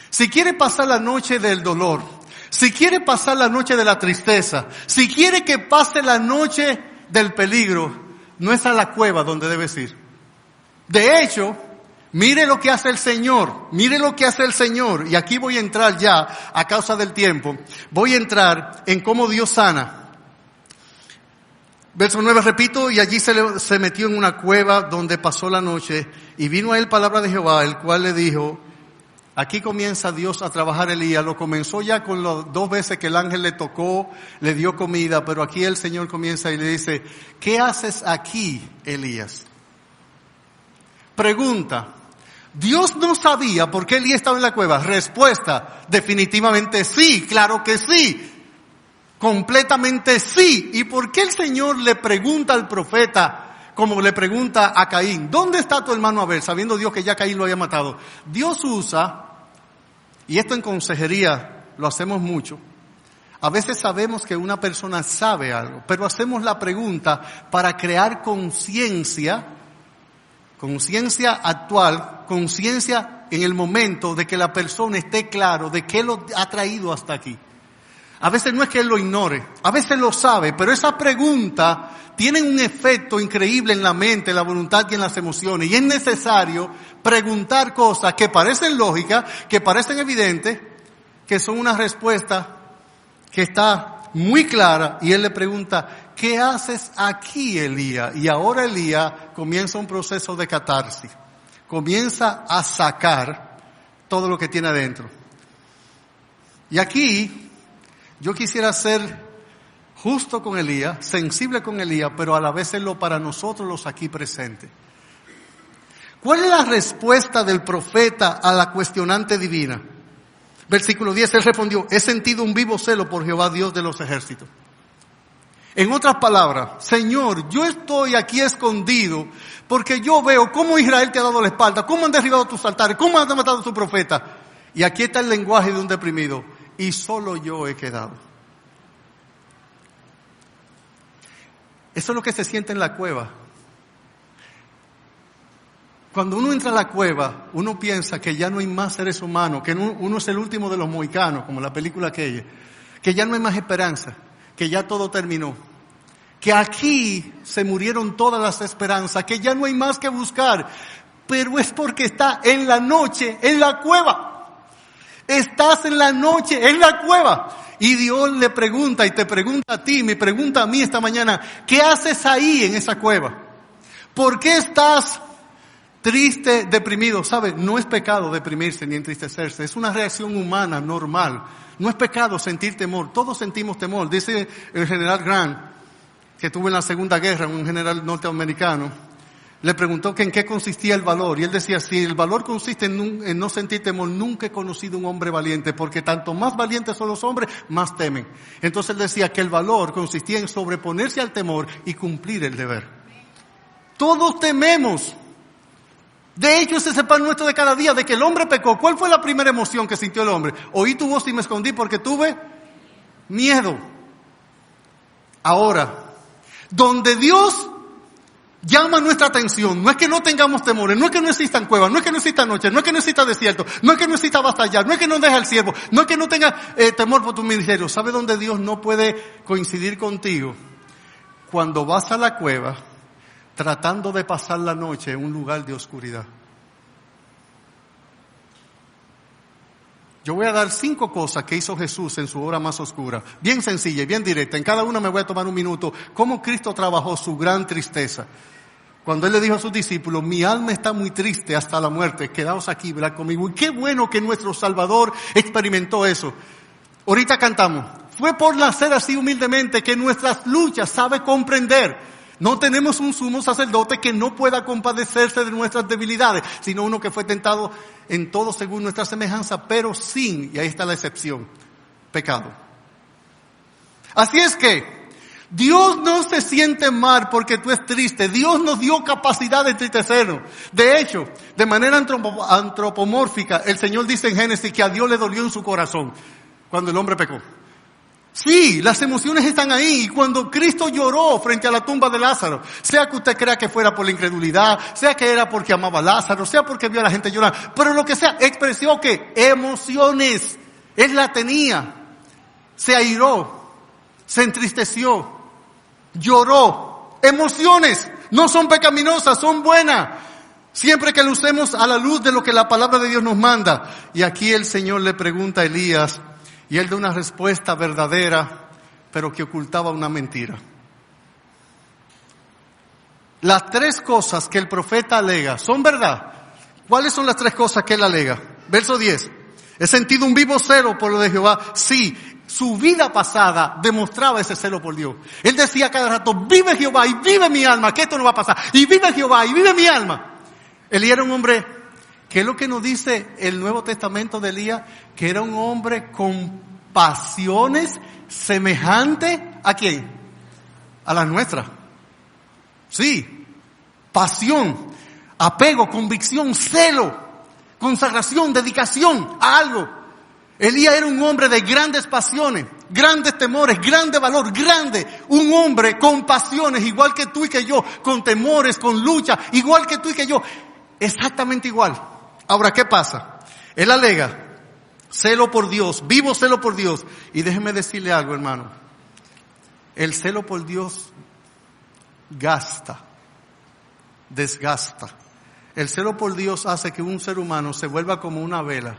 si quieres pasar la noche del dolor, si quieres pasar la noche de la tristeza, si quieres que pase la noche del peligro, no es a la cueva donde debes ir. De hecho, mire lo que hace el Señor, mire lo que hace el Señor. Y aquí voy a entrar ya, a causa del tiempo, voy a entrar en cómo Dios sana. Verso 9, repito, y allí se metió en una cueva donde pasó la noche, y vino a él palabra de Jehová, el cual le dijo, aquí comienza Dios a trabajar Elías. Lo comenzó ya con las 2 veces que el ángel le tocó, le dio comida, pero aquí el Señor comienza y le dice, ¿qué haces aquí, Elías? Pregunta, ¿Dios no sabía por qué Elías estaba en la cueva? Respuesta, definitivamente sí, claro que sí. Completamente sí. ¿Y por qué el Señor le pregunta al profeta, como le pregunta a Caín, ¿dónde está tu hermano Abel? Sabiendo Dios que ya Caín lo había matado. Dios usa, y esto en consejería lo hacemos mucho, a veces sabemos que una persona sabe algo, pero hacemos la pregunta para crear conciencia actual, conciencia en el momento de que la persona esté claro de qué lo ha traído hasta aquí. A veces no es que él lo ignore, a veces lo sabe, pero esa pregunta tiene un efecto increíble en la mente, en la voluntad y en las emociones. Y es necesario preguntar cosas que parecen lógicas, que parecen evidentes, que son una respuesta que está muy clara. Y él le pregunta, ¿qué haces aquí, Elías? Y ahora Elías comienza un proceso de catarsis. Comienza a sacar todo lo que tiene adentro. Y aquí yo quisiera ser justo con Elías, sensible con Elías, pero a la vez serlo para nosotros los aquí presentes. ¿Cuál es la respuesta del profeta a la cuestionante divina? Versículo 10, él respondió, he sentido un vivo celo por Jehová Dios de los ejércitos. En otras palabras, Señor, yo estoy aquí escondido porque yo veo cómo Israel te ha dado la espalda, cómo han derribado tus altares, cómo han matado a tu profeta. Y aquí está el lenguaje de un deprimido. Y solo yo he quedado. Eso es lo que se siente en la cueva. Cuando uno entra a la cueva, uno piensa que ya no hay más seres humanos, que uno es el último de los mohicanos, como la película aquella, que ya no hay más esperanza, que ya todo terminó, que aquí se murieron todas las esperanzas, que ya no hay más que buscar, pero es porque está en la noche, en la cueva. Estás en la noche, en la cueva. Y Dios le pregunta y te pregunta a ti, me pregunta a mí esta mañana, ¿qué haces ahí en esa cueva? ¿Por qué estás triste, deprimido? ¿Sabes? No es pecado deprimirse ni entristecerse, es una reacción humana, normal. No es pecado sentir temor, todos sentimos temor. Dice el general Grant, que tuvo en la Segunda Guerra, un general norteamericano, le preguntó que en qué consistía el valor, y él decía, si el valor consiste en no sentir temor, nunca he conocido un hombre valiente, porque tanto más valientes son los hombres, más temen. Entonces él decía que el valor consistía en sobreponerse al temor y cumplir el deber. Todos tememos. De hecho, ese es el pan nuestro de cada día, de que el hombre pecó. ¿Cuál fue la primera emoción que sintió el hombre? Oí tu voz y me escondí porque tuve miedo. Ahora, donde Dios llama nuestra atención, no es que no tengamos temores, no es que no existan cuevas, no es que no exista noche, no es que no exista desierto, no es que no exista batallar, no es que no deje al siervo, no es que no tenga temor por tu ministerio. ¿Sabe dónde Dios no puede coincidir contigo? cuando vas a la cueva tratando de pasar la noche en un lugar de oscuridad. Yo voy a dar 5 cosas que hizo Jesús en su hora más oscura, bien sencilla y bien directa. En cada una me voy a tomar un minuto. Cómo Cristo trabajó su gran tristeza. Cuando Él le dijo a sus discípulos, mi alma está muy triste hasta la muerte, quedaos aquí, velad conmigo. Y qué bueno que nuestro Salvador experimentó eso. Ahorita cantamos. Fue por nacer así humildemente que nuestras luchas sabe comprender. No tenemos un sumo sacerdote que no pueda compadecerse de nuestras debilidades, sino uno que fue tentado en todo según nuestra semejanza, pero sin, y ahí está la excepción, pecado. Así es que Dios no se siente mal porque tú estés triste. Dios nos dio capacidad de entristecernos. De hecho, de manera antropomórfica, el Señor dice en Génesis que a Dios le dolió en su corazón cuando el hombre pecó. Sí, las emociones están ahí. Y cuando Cristo lloró frente a la tumba de Lázaro, sea que usted crea que fuera por la incredulidad, sea que era porque amaba a Lázaro, sea porque vio a la gente llorar, pero lo que sea, expresó que emociones, Él la tenía, se airó, se entristeció, lloró. Emociones no son pecaminosas, son buenas, siempre que lo usemos a la luz de lo que la palabra de Dios nos manda. Y aquí el Señor le pregunta a Elías, y él da una respuesta verdadera, pero que ocultaba una mentira. Las 3 cosas que el profeta alega son verdad. ¿Cuáles son las 3 cosas que él alega? Verso 10. He sentido un vivo celo por lo de Jehová. Sí, su vida pasada demostraba ese celo por Dios. Él decía cada rato, vive Jehová y vive mi alma, que esto no va a pasar. Y vive Jehová y vive mi alma. Elías era un hombre, ¿qué es lo que nos dice el Nuevo Testamento de Elías? Que era un hombre con pasiones semejantes ¿a quién? A las nuestras. Sí, pasión, apego, convicción, celo, consagración, dedicación a algo. Elías era un hombre de grandes pasiones, grandes temores, grande valor, grande. Un hombre con pasiones, igual que tú y que yo, con temores, con lucha, igual que tú y que yo. Exactamente igual. Ahora, ¿qué pasa? Él alega celo por Dios, vivo celo por Dios. Y déjeme decirle algo, hermano. El celo por Dios gasta, desgasta. El celo por Dios hace que un ser humano se vuelva como una vela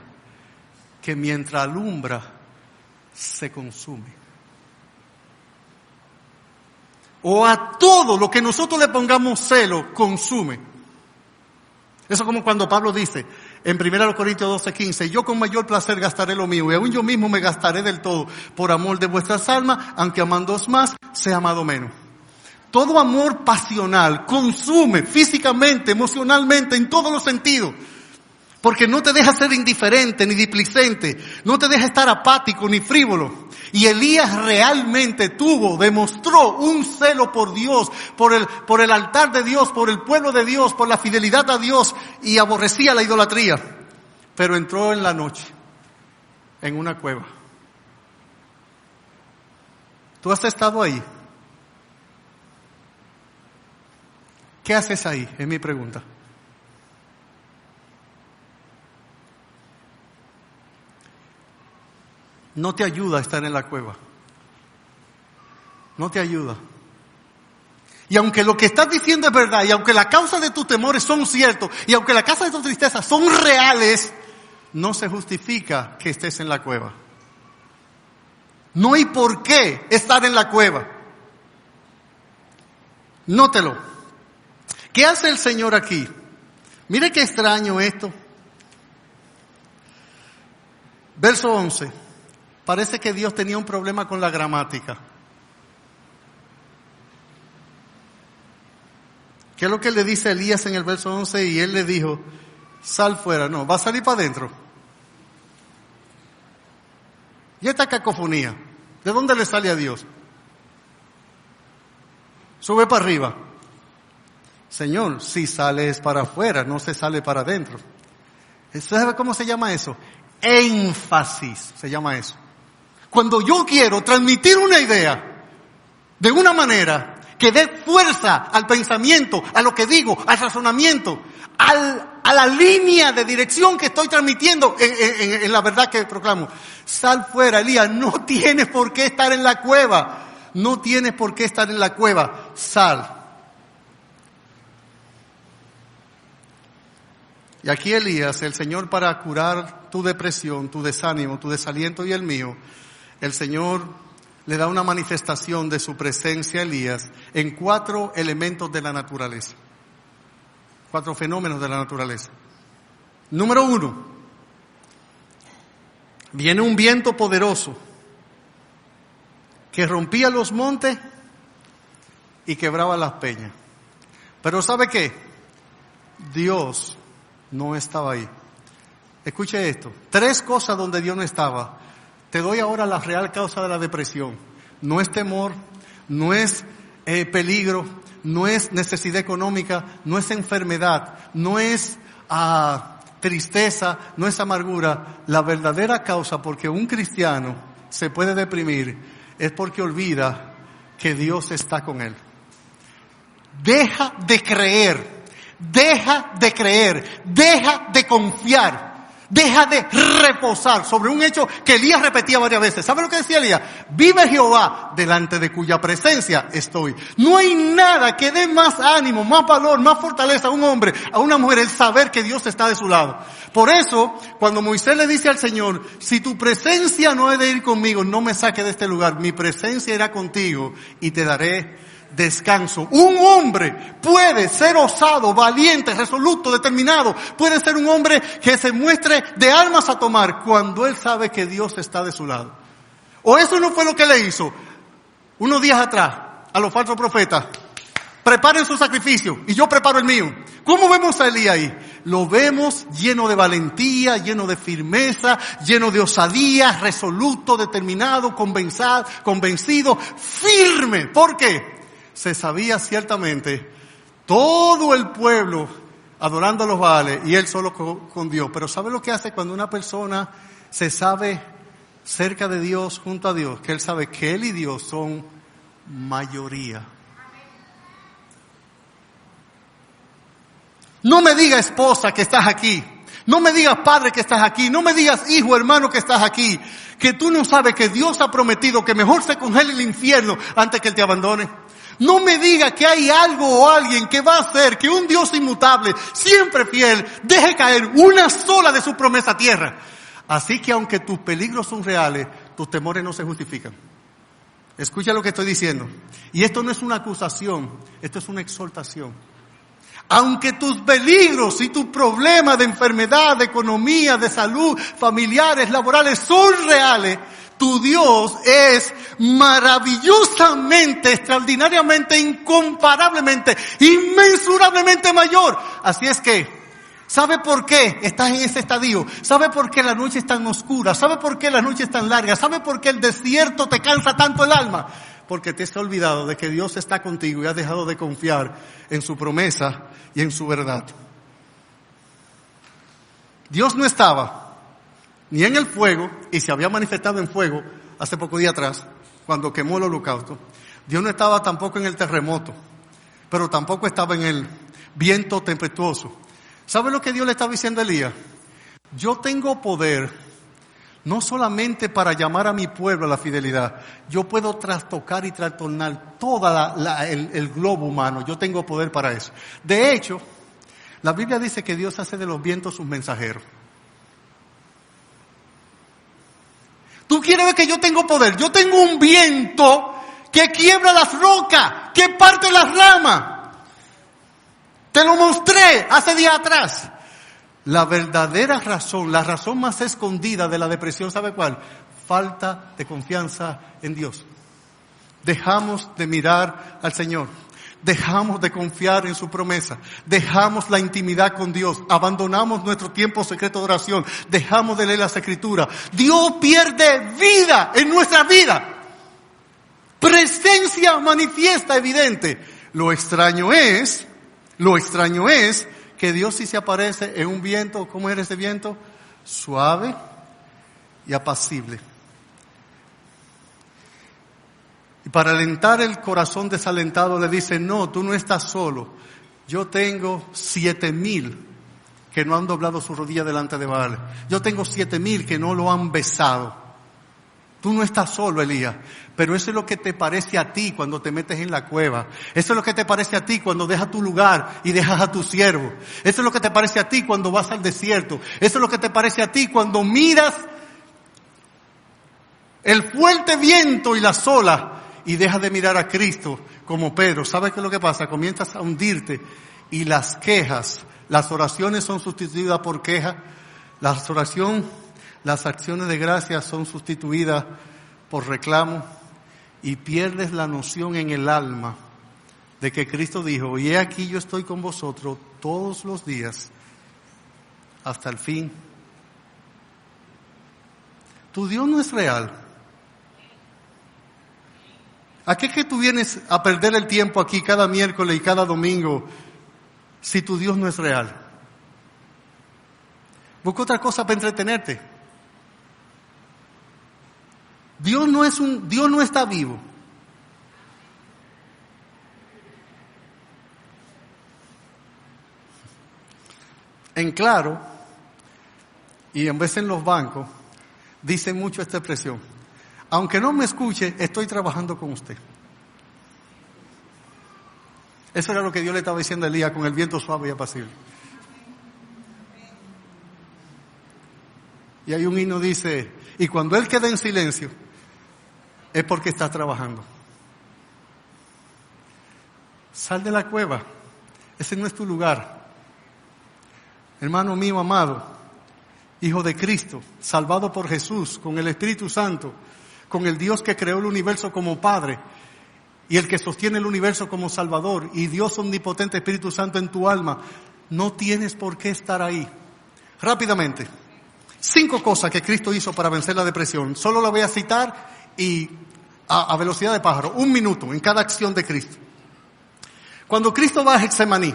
que mientras alumbra se consume. O a todo lo que nosotros le pongamos celo, consume. Eso como cuando Pablo dice en 1 Corintios 12:15, yo con mayor placer gastaré lo mío y aún yo mismo me gastaré del todo por amor de vuestras almas, aunque amándoos más, sea amado menos. Todo amor pasional consume físicamente, emocionalmente, en todos los sentidos. Porque no te deja ser indiferente ni displicente, no te deja estar apático ni frívolo. Y Elías realmente demostró un celo por Dios, por el altar de Dios, por el pueblo de Dios, por la fidelidad a Dios, y aborrecía la idolatría. Pero entró en la noche, en una cueva. ¿Tú has estado ahí? ¿Qué haces ahí? Es mi pregunta. No te ayuda a estar en la cueva. No te ayuda. Y aunque lo que estás diciendo es verdad, y aunque la causa de tus temores son ciertos, y aunque la causa de tus tristezas son reales, no se justifica que estés en la cueva. No hay por qué estar en la cueva. Nótelo. ¿Qué hace el Señor aquí? Mire qué extraño esto. Verso 11. Parece que Dios tenía un problema con la gramática. ¿Qué es lo que le dice Elías en el verso 11? Y él le dijo, sal fuera. No, va a salir para adentro. ¿Y esta cacofonía? ¿De dónde le sale a Dios? Sube para arriba. Señor, si sales para afuera, no se sale para adentro. ¿Sabe cómo se llama eso? Énfasis, se llama eso. Cuando yo quiero transmitir una idea de una manera que dé fuerza al pensamiento, a lo que digo, al razonamiento, a la línea de dirección que estoy transmitiendo en la verdad que proclamo. Sal fuera, Elías, no tienes por qué estar en la cueva. no tienes por qué estar en la cueva, sal. Y aquí Elías, el Señor, para curar tu depresión, tu desánimo, tu desaliento y el mío, el Señor le da una manifestación de su presencia a Elías en 4 elementos de la naturaleza. 4 fenómenos de la naturaleza. Número 1, viene un viento poderoso que rompía los montes y quebraba las peñas. Pero ¿sabe qué? Dios no estaba ahí. Escuche esto. 3 cosas donde Dios no estaba. Te doy ahora la real causa de la depresión. No es temor, no es peligro, no es necesidad económica, no es enfermedad, no es tristeza, no es amargura. La verdadera causa porque un cristiano se puede deprimir es porque olvida que Dios está con él. Deja de creer, deja de confiar, deja de reposar sobre un hecho que Elías repetía varias veces. ¿Sabe lo que decía Elías? Vive Jehová, delante de cuya presencia estoy. No hay nada que dé más ánimo, más valor, más fortaleza a un hombre, a una mujer, el saber que Dios está de su lado. Por eso, cuando Moisés le dice al Señor, si tu presencia no es de ir conmigo, no me saque de este lugar, mi presencia irá contigo y te daré descanso. Un hombre puede ser osado, valiente, resoluto, determinado. Puede ser un hombre que se muestre de armas a tomar cuando él sabe que Dios está de su lado. O eso no fue lo que le hizo unos días atrás a los falsos profetas. Preparen su sacrificio y yo preparo el mío. ¿Cómo vemos a Elías ahí? Lo vemos lleno de valentía, lleno de firmeza, lleno de osadía, resoluto, determinado, convencido, firme. ¿Por qué? Se sabía ciertamente todo el pueblo adorando a los Baales y él solo con Dios. Pero ¿sabe lo que hace cuando una persona se sabe cerca de Dios, junto a Dios? Que él sabe que él y Dios son mayoría. No me digas esposa que estás aquí. No me digas padre que estás aquí. No me digas hijo, hermano que estás aquí. Que tú no sabes que Dios ha prometido que mejor se congele el infierno antes que él te abandone. No me diga que hay algo o alguien que va a hacer que un Dios inmutable, siempre fiel, deje caer una sola de sus promesas a tierra. Así que aunque tus peligros son reales, tus temores no se justifican. Escucha lo que estoy diciendo. Y esto no es una acusación, esto es una exhortación. Aunque tus peligros y tus problemas de enfermedad, de economía, de salud, familiares, laborales son reales, tu Dios es maravillosamente, extraordinariamente, incomparablemente, inmensurablemente mayor. Así es que, ¿sabe por qué estás en ese estadio? ¿Sabe por qué la noche es tan oscura? ¿Sabe por qué la noche es tan larga? ¿Sabe por qué el desierto te cansa tanto el alma? Porque te has olvidado de que Dios está contigo y has dejado de confiar en su promesa y en su verdad. Dios no estaba ni en el fuego, y se había manifestado en fuego hace poco día atrás, cuando quemó el holocausto. Dios no estaba tampoco en el terremoto, pero tampoco estaba en el viento tempestuoso. ¿Sabe lo que Dios le estaba diciendo a Elías? Yo tengo poder, no solamente para llamar a mi pueblo a la fidelidad, yo puedo trastocar y trastornar todo el globo humano. Yo tengo poder para eso. De hecho, la Biblia dice que Dios hace de los vientos sus mensajeros. Tú quieres ver que yo tengo poder. Yo tengo un viento que quiebra las rocas, que parte las ramas. Te lo mostré hace días atrás. La verdadera razón, la razón más escondida de la depresión, ¿sabe cuál? Falta de confianza en Dios. Dejamos de mirar al Señor. Dejamos de confiar en su promesa, dejamos la intimidad con Dios, abandonamos nuestro tiempo secreto de oración, dejamos de leer las Escrituras. Dios pierde vida en nuestra vida. Presencia manifiesta, evidente. Lo extraño es que Dios sí se aparece en un viento. ¿Cómo era ese viento? Suave y apacible. Y para alentar el corazón desalentado le dice, no, tú no estás solo. Yo tengo 7,000 que no han doblado su rodilla delante de Baal. Yo tengo 7,000 que no lo han besado. Tú no estás solo, Elías, pero eso es lo que te parece a ti cuando te metes en la cueva. Eso es lo que te parece a ti cuando dejas tu lugar y dejas a tu siervo. Eso es lo que te parece a ti cuando vas al desierto. Eso es lo que te parece a ti cuando miras el fuerte viento y las olas y dejas de mirar a Cristo como Pedro. ¿Sabes qué es lo que pasa? Comienzas a hundirte y las quejas, las oraciones son sustituidas por quejas. Las acciones de gracia son sustituidas por reclamo y pierdes la noción en el alma de que Cristo dijo, y he aquí yo estoy con vosotros todos los días hasta el fin. Tu Dios no es real. ¿A qué es que tú vienes a perder el tiempo aquí cada miércoles y cada domingo si tu Dios no es real? Busca otra cosa para entretenerte. Dios no está vivo. En claro, y en vez en los bancos, dicen mucho esta expresión. Aunque no me escuche, estoy trabajando con usted. Eso era lo que Dios le estaba diciendo a Elías con el viento suave y apacible. Y hay un himno dice, y cuando Él queda en silencio, es porque está trabajando. Sal de la cueva. Ese no es tu lugar. Hermano mío amado, hijo de Cristo, salvado por Jesús, con el Espíritu Santo, con el Dios que creó el universo como Padre y el que sostiene el universo como Salvador y Dios omnipotente Espíritu Santo en tu alma, no tienes por qué estar ahí. Rápidamente, 5 cosas que Cristo hizo para vencer la depresión. Solo la voy a citar y a velocidad de pájaro, 1 minuto en cada acción de Cristo. Cuando Cristo va a Getsemaní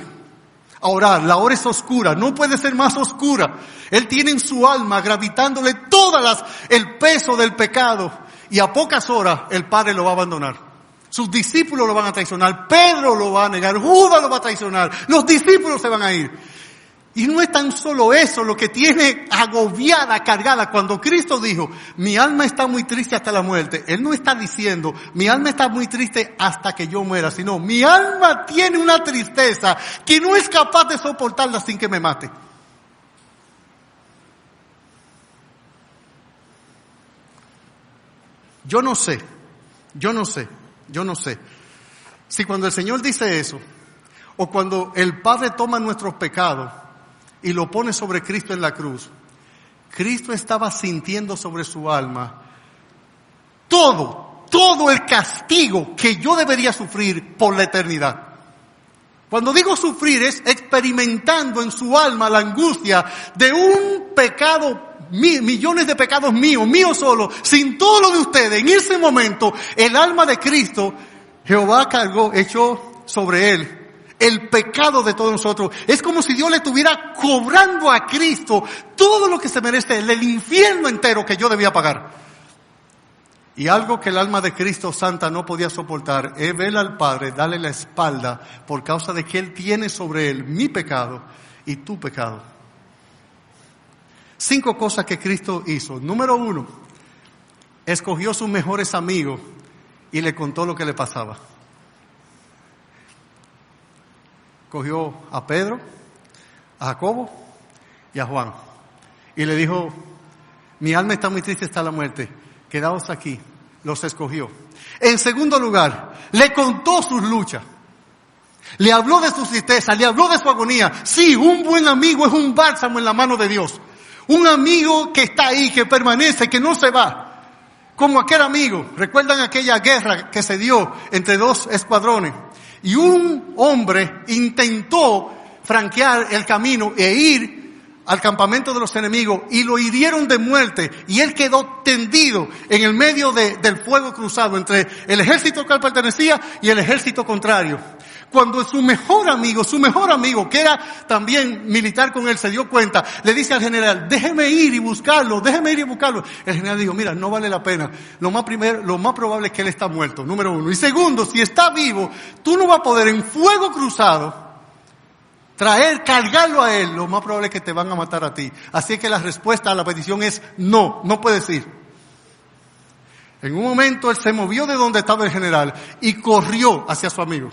a orar, la hora es oscura, no puede ser más oscura. Él tiene en su alma gravitándole el peso del pecado y a pocas horas el Padre lo va a abandonar. Sus discípulos lo van a traicionar, Pedro lo va a negar, Judas lo va a traicionar, los discípulos se van a ir. Y no es tan solo eso lo que tiene agobiada, cargada. Cuando Cristo dijo, mi alma está muy triste hasta la muerte, Él no está diciendo, mi alma está muy triste hasta que yo muera, sino mi alma tiene una tristeza que no es capaz de soportarla sin que me mate. Yo no sé si cuando el Señor dice eso, o cuando el Padre toma nuestros pecados y lo pone sobre Cristo en la cruz, Cristo estaba sintiendo sobre su alma todo el castigo que yo debería sufrir por la eternidad. Cuando digo sufrir es experimentando en su alma la angustia de un pecado, millones de pecados míos solo, sin todo lo de ustedes. En ese momento el alma de Cristo, Jehová echó sobre Él el pecado de todos nosotros. Es como si Dios le estuviera cobrando a Cristo todo lo que se merece, el infierno entero que yo debía pagar. Y algo que el alma de Cristo Santa no podía soportar es ver al Padre darle la espalda por causa de que Él tiene sobre Él mi pecado y tu pecado. 5 cosas que Cristo hizo. Número 1, escogió sus mejores amigos y le contó lo que le pasaba. Cogió a Pedro, a Jacobo y a Juan. Y le dijo, mi alma está muy triste hasta la muerte. Quedaos aquí. Los escogió. En segundo lugar, le contó sus luchas. Le habló de su tristeza, le habló de su agonía. Sí, un buen amigo es un bálsamo en la mano de Dios. Un amigo que está ahí, que permanece, que no se va. Como aquel amigo. ¿Recuerdan aquella guerra que se dio entre 2 escuadrones? Y un hombre intentó franquear el camino e ir al campamento de los enemigos y lo hirieron de muerte y él quedó tendido en el medio del fuego cruzado entre el ejército que él pertenecía y el ejército contrario. Cuando su mejor amigo, que era también militar con él, se dio cuenta, le dice al general, déjeme ir y buscarlo. El general dijo, mira, no vale la pena. Lo más probable es que él está muerto, número 1. Y segundo, si está vivo, tú no vas a poder en fuego cruzado cargarlo a él. Lo más probable es que te van a matar a ti. Así que la respuesta a la petición es no puedes ir. En un momento él se movió de donde estaba el general y corrió hacia su amigo.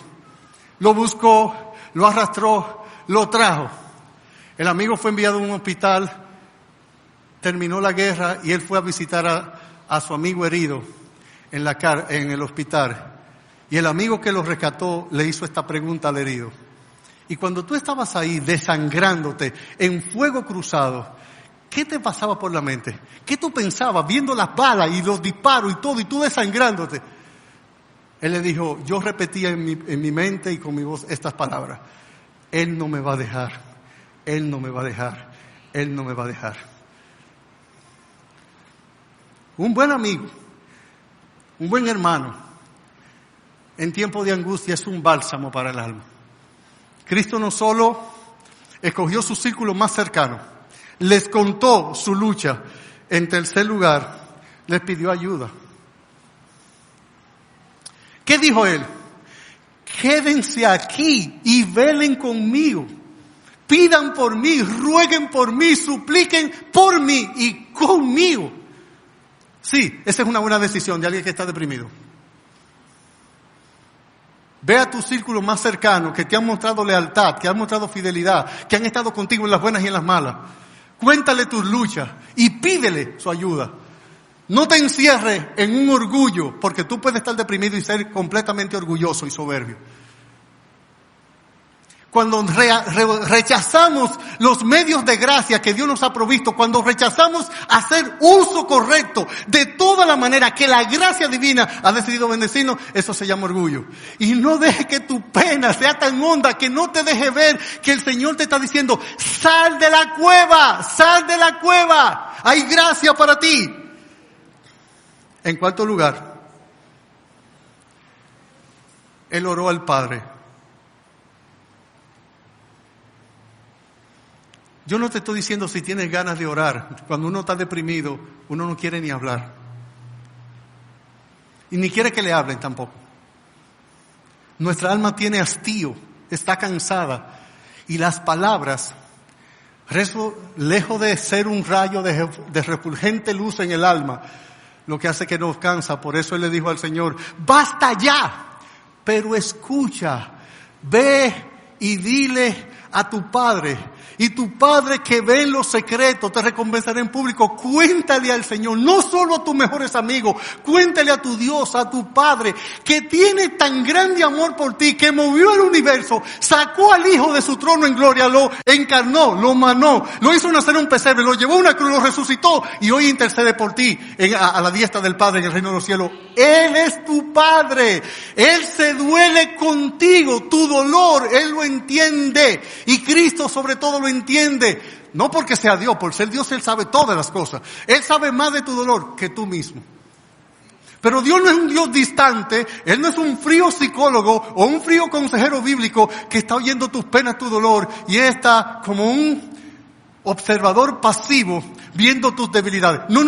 Lo buscó, lo arrastró, lo trajo. El amigo fue enviado a un hospital, terminó la guerra y él fue a visitar a su amigo herido en el hospital. Y el amigo que lo rescató le hizo esta pregunta al herido. Y cuando tú estabas ahí desangrándote en fuego cruzado, ¿qué te pasaba por la mente? ¿Qué tú pensabas viendo las balas y los disparos y todo y tú desangrándote? Él le dijo, yo repetía en mi mente y con mi voz estas palabras. Él no me va a dejar, Él no me va a dejar, Él no me va a dejar. Un buen amigo, un buen hermano, en tiempo de angustia es un bálsamo para el alma. Cristo no solo escogió su círculo más cercano, les contó su lucha. En tercer lugar, les pidió ayuda. ¿Qué dijo él? Quédense aquí y velen conmigo. Pidan por mí, rueguen por mí, supliquen por mí y conmigo. Sí, esa es una buena decisión de alguien que está deprimido. Ve a tu círculo más cercano que te han mostrado lealtad, que han mostrado fidelidad, que han estado contigo en las buenas y en las malas. Cuéntale tus luchas y pídele su ayuda. No te encierres en un orgullo, porque tú puedes estar deprimido y ser completamente orgulloso y soberbio. Cuando rechazamos los medios de gracia que Dios nos ha provisto, cuando rechazamos hacer uso correcto de toda la manera que la gracia divina ha decidido bendecirnos, eso se llama orgullo. Y no deje que tu pena sea tan honda que no te deje ver que el Señor te está diciendo, sal de la cueva, sal de la cueva, hay gracia para ti. En cuarto lugar, él oró al Padre. Yo no te estoy diciendo si tienes ganas de orar. Cuando uno está deprimido, uno no quiere ni hablar. Y ni quiere que le hablen tampoco. Nuestra alma tiene hastío, está cansada. Y las palabras, lejos de ser un rayo de refulgente luz en el alma, lo que hace que nos cansa. Por eso él le dijo al Señor, basta ya, pero escucha, ve y dile a tu Padre, y tu Padre que ve en lo secreto te recompensará en público. Cuéntale al Señor, no solo a tus mejores amigos, cuéntale a tu Dios, a tu Padre, que tiene tan grande amor por ti, que movió el universo, sacó al Hijo de su trono en gloria, lo encarnó, lo manó, lo hizo nacer en un pesebre, lo llevó a una cruz, lo resucitó y hoy intercede por ti a la diestra del Padre en el reino de los cielos. Él es tu Padre, Él se duele contigo, tu dolor, Él lo entiende. Y Cristo sobre todo lo entiende, no porque sea Dios, por ser Dios Él sabe todas las cosas. Él sabe más de tu dolor que tú mismo. Pero Dios no es un Dios distante, Él no es un frío psicólogo o un frío consejero bíblico que está oyendo tus penas, tu dolor, y Él está como un observador pasivo viendo tus debilidades. No.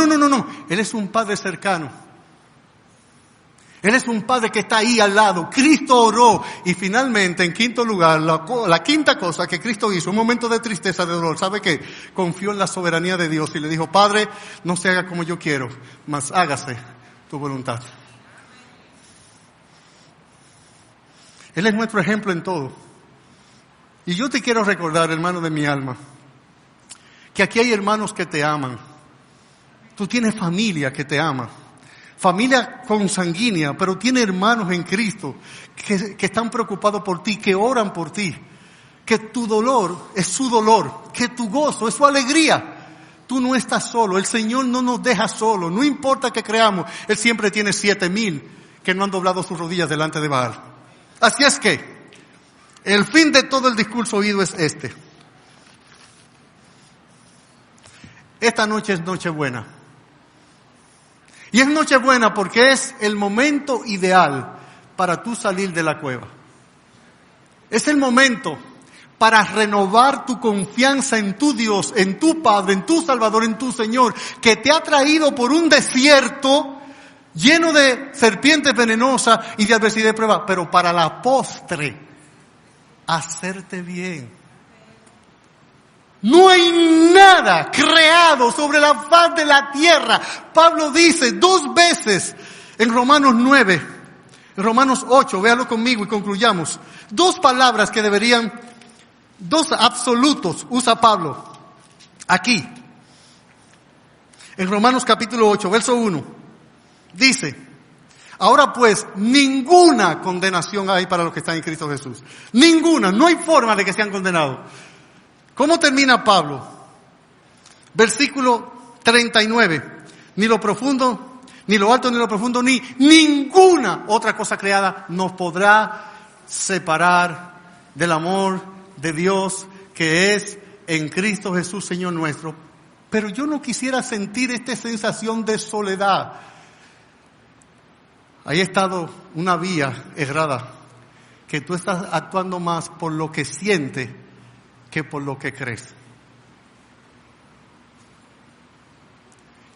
Él es un Padre cercano. Él es un Padre que está ahí al lado. Cristo oró. Y finalmente, en quinto lugar, la quinta cosa que Cristo hizo, un momento de tristeza, de dolor, ¿sabe qué? Confió en la soberanía de Dios y le dijo, Padre, no se haga como yo quiero, mas hágase tu voluntad. Él es nuestro ejemplo en todo. Y yo te quiero recordar, hermano de mi alma, que aquí hay hermanos que te aman. Tú tienes familia que te ama. Familia consanguínea, pero tiene hermanos en Cristo que están preocupados por ti, que oran por ti. Que tu dolor es su dolor, que tu gozo es su alegría. Tú no estás solo, el Señor no nos deja solo, no importa que creamos, Él siempre tiene 7,000 que no han doblado sus rodillas delante de Baal. Así es que, el fin de todo el discurso oído es este. Esta noche es Nochebuena. Y es Nochebuena porque es el momento ideal para tú salir de la cueva. Es el momento para renovar tu confianza en tu Dios, en tu Padre, en tu Salvador, en tu Señor, que te ha traído por un desierto lleno de serpientes venenosas y de adversidad y prueba, pero para la postre, hacerte bien. No hay nada creado sobre la faz de la tierra. Pablo dice 2 veces En Romanos 9, en Romanos 8, véalo conmigo y concluyamos. Dos palabras que deberían, dos absolutos usa Pablo aquí. En Romanos capítulo 8, verso 1, dice: ahora pues, ninguna condenación hay para los que están en Cristo Jesús. Ninguna, no hay forma de que sean condenados. ¿Cómo termina Pablo? Versículo 39. Ni lo profundo, ni lo alto, ni lo profundo, ni ninguna otra cosa creada nos podrá separar del amor de Dios que es en Cristo Jesús, Señor nuestro. Pero yo no quisiera sentir esta sensación de soledad. Ahí ha estado una vía errada, que tú estás actuando más por lo que sientes que por lo que crees.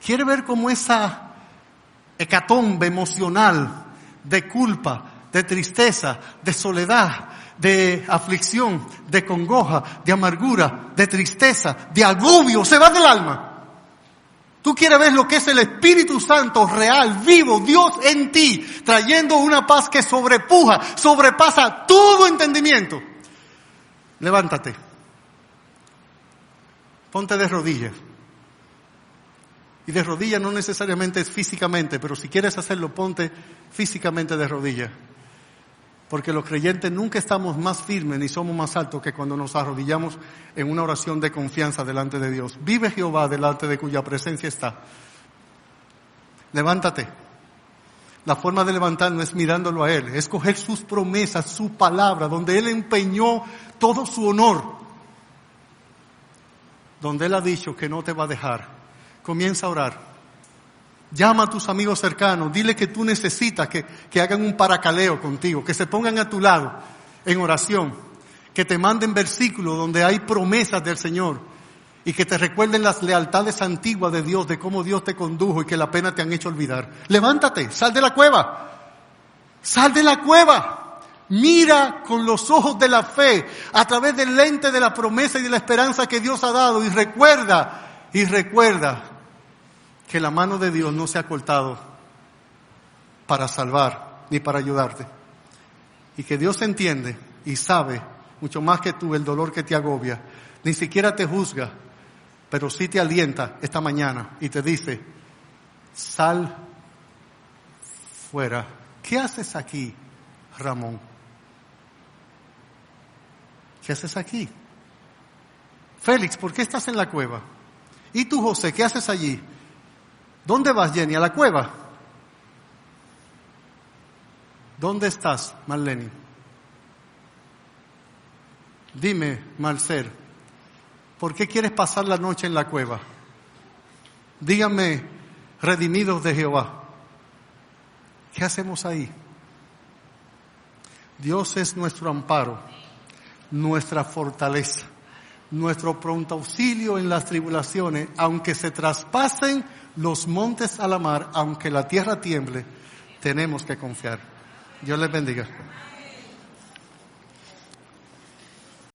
¿Quiere ver cómo esa hecatombe emocional de culpa, de tristeza, de soledad, de aflicción, de congoja, de amargura, de tristeza, de agobio se va del alma? Tú quieres ver lo que es el Espíritu Santo real, vivo, Dios en ti, trayendo una paz que sobrepasa todo entendimiento. Levántate. Ponte de rodillas. Y de rodillas no necesariamente es físicamente, pero si quieres hacerlo, ponte físicamente de rodillas. Porque los creyentes nunca estamos más firmes ni somos más altos que cuando nos arrodillamos en una oración de confianza delante de Dios. Vive Jehová delante de cuya presencia está. Levántate. La forma de levantar no es mirándolo a Él, es coger sus promesas, su palabra, donde Él empeñó todo su honor. Donde Él ha dicho que no te va a dejar. Comienza a orar. Llama a tus amigos cercanos, dile que tú necesitas que hagan un paracaleo contigo, que se pongan a tu lado en oración, que te manden versículos donde hay promesas del Señor y que te recuerden las lealtades antiguas de Dios, de cómo Dios te condujo y que la pena te han hecho olvidar. Levántate, sal de la cueva, sal de la cueva, mira con los ojos de la fe, a través del lente de la promesa y de la esperanza que Dios ha dado y recuerda que la mano de Dios no se ha cortado para salvar ni para ayudarte. Y que Dios entiende y sabe mucho más que tú el dolor que te agobia. Ni siquiera te juzga, pero sí te alienta esta mañana y te dice: sal fuera. ¿Qué haces aquí, Ramón? ¿Qué haces aquí? Félix, ¿por qué estás en la cueva? ¿Y tú, José, qué haces allí? ¿Dónde vas, Jenny? ¿A la cueva? ¿Dónde estás, Marlene? Dime, Marcel, ¿por qué quieres pasar la noche en la cueva? Díganme, redimidos de Jehová, ¿qué hacemos ahí? Dios es nuestro amparo, nuestra fortaleza, nuestro pronto auxilio en las tribulaciones, aunque se traspasen los montes a la mar, aunque la tierra tiemble, tenemos que confiar. Dios les bendiga.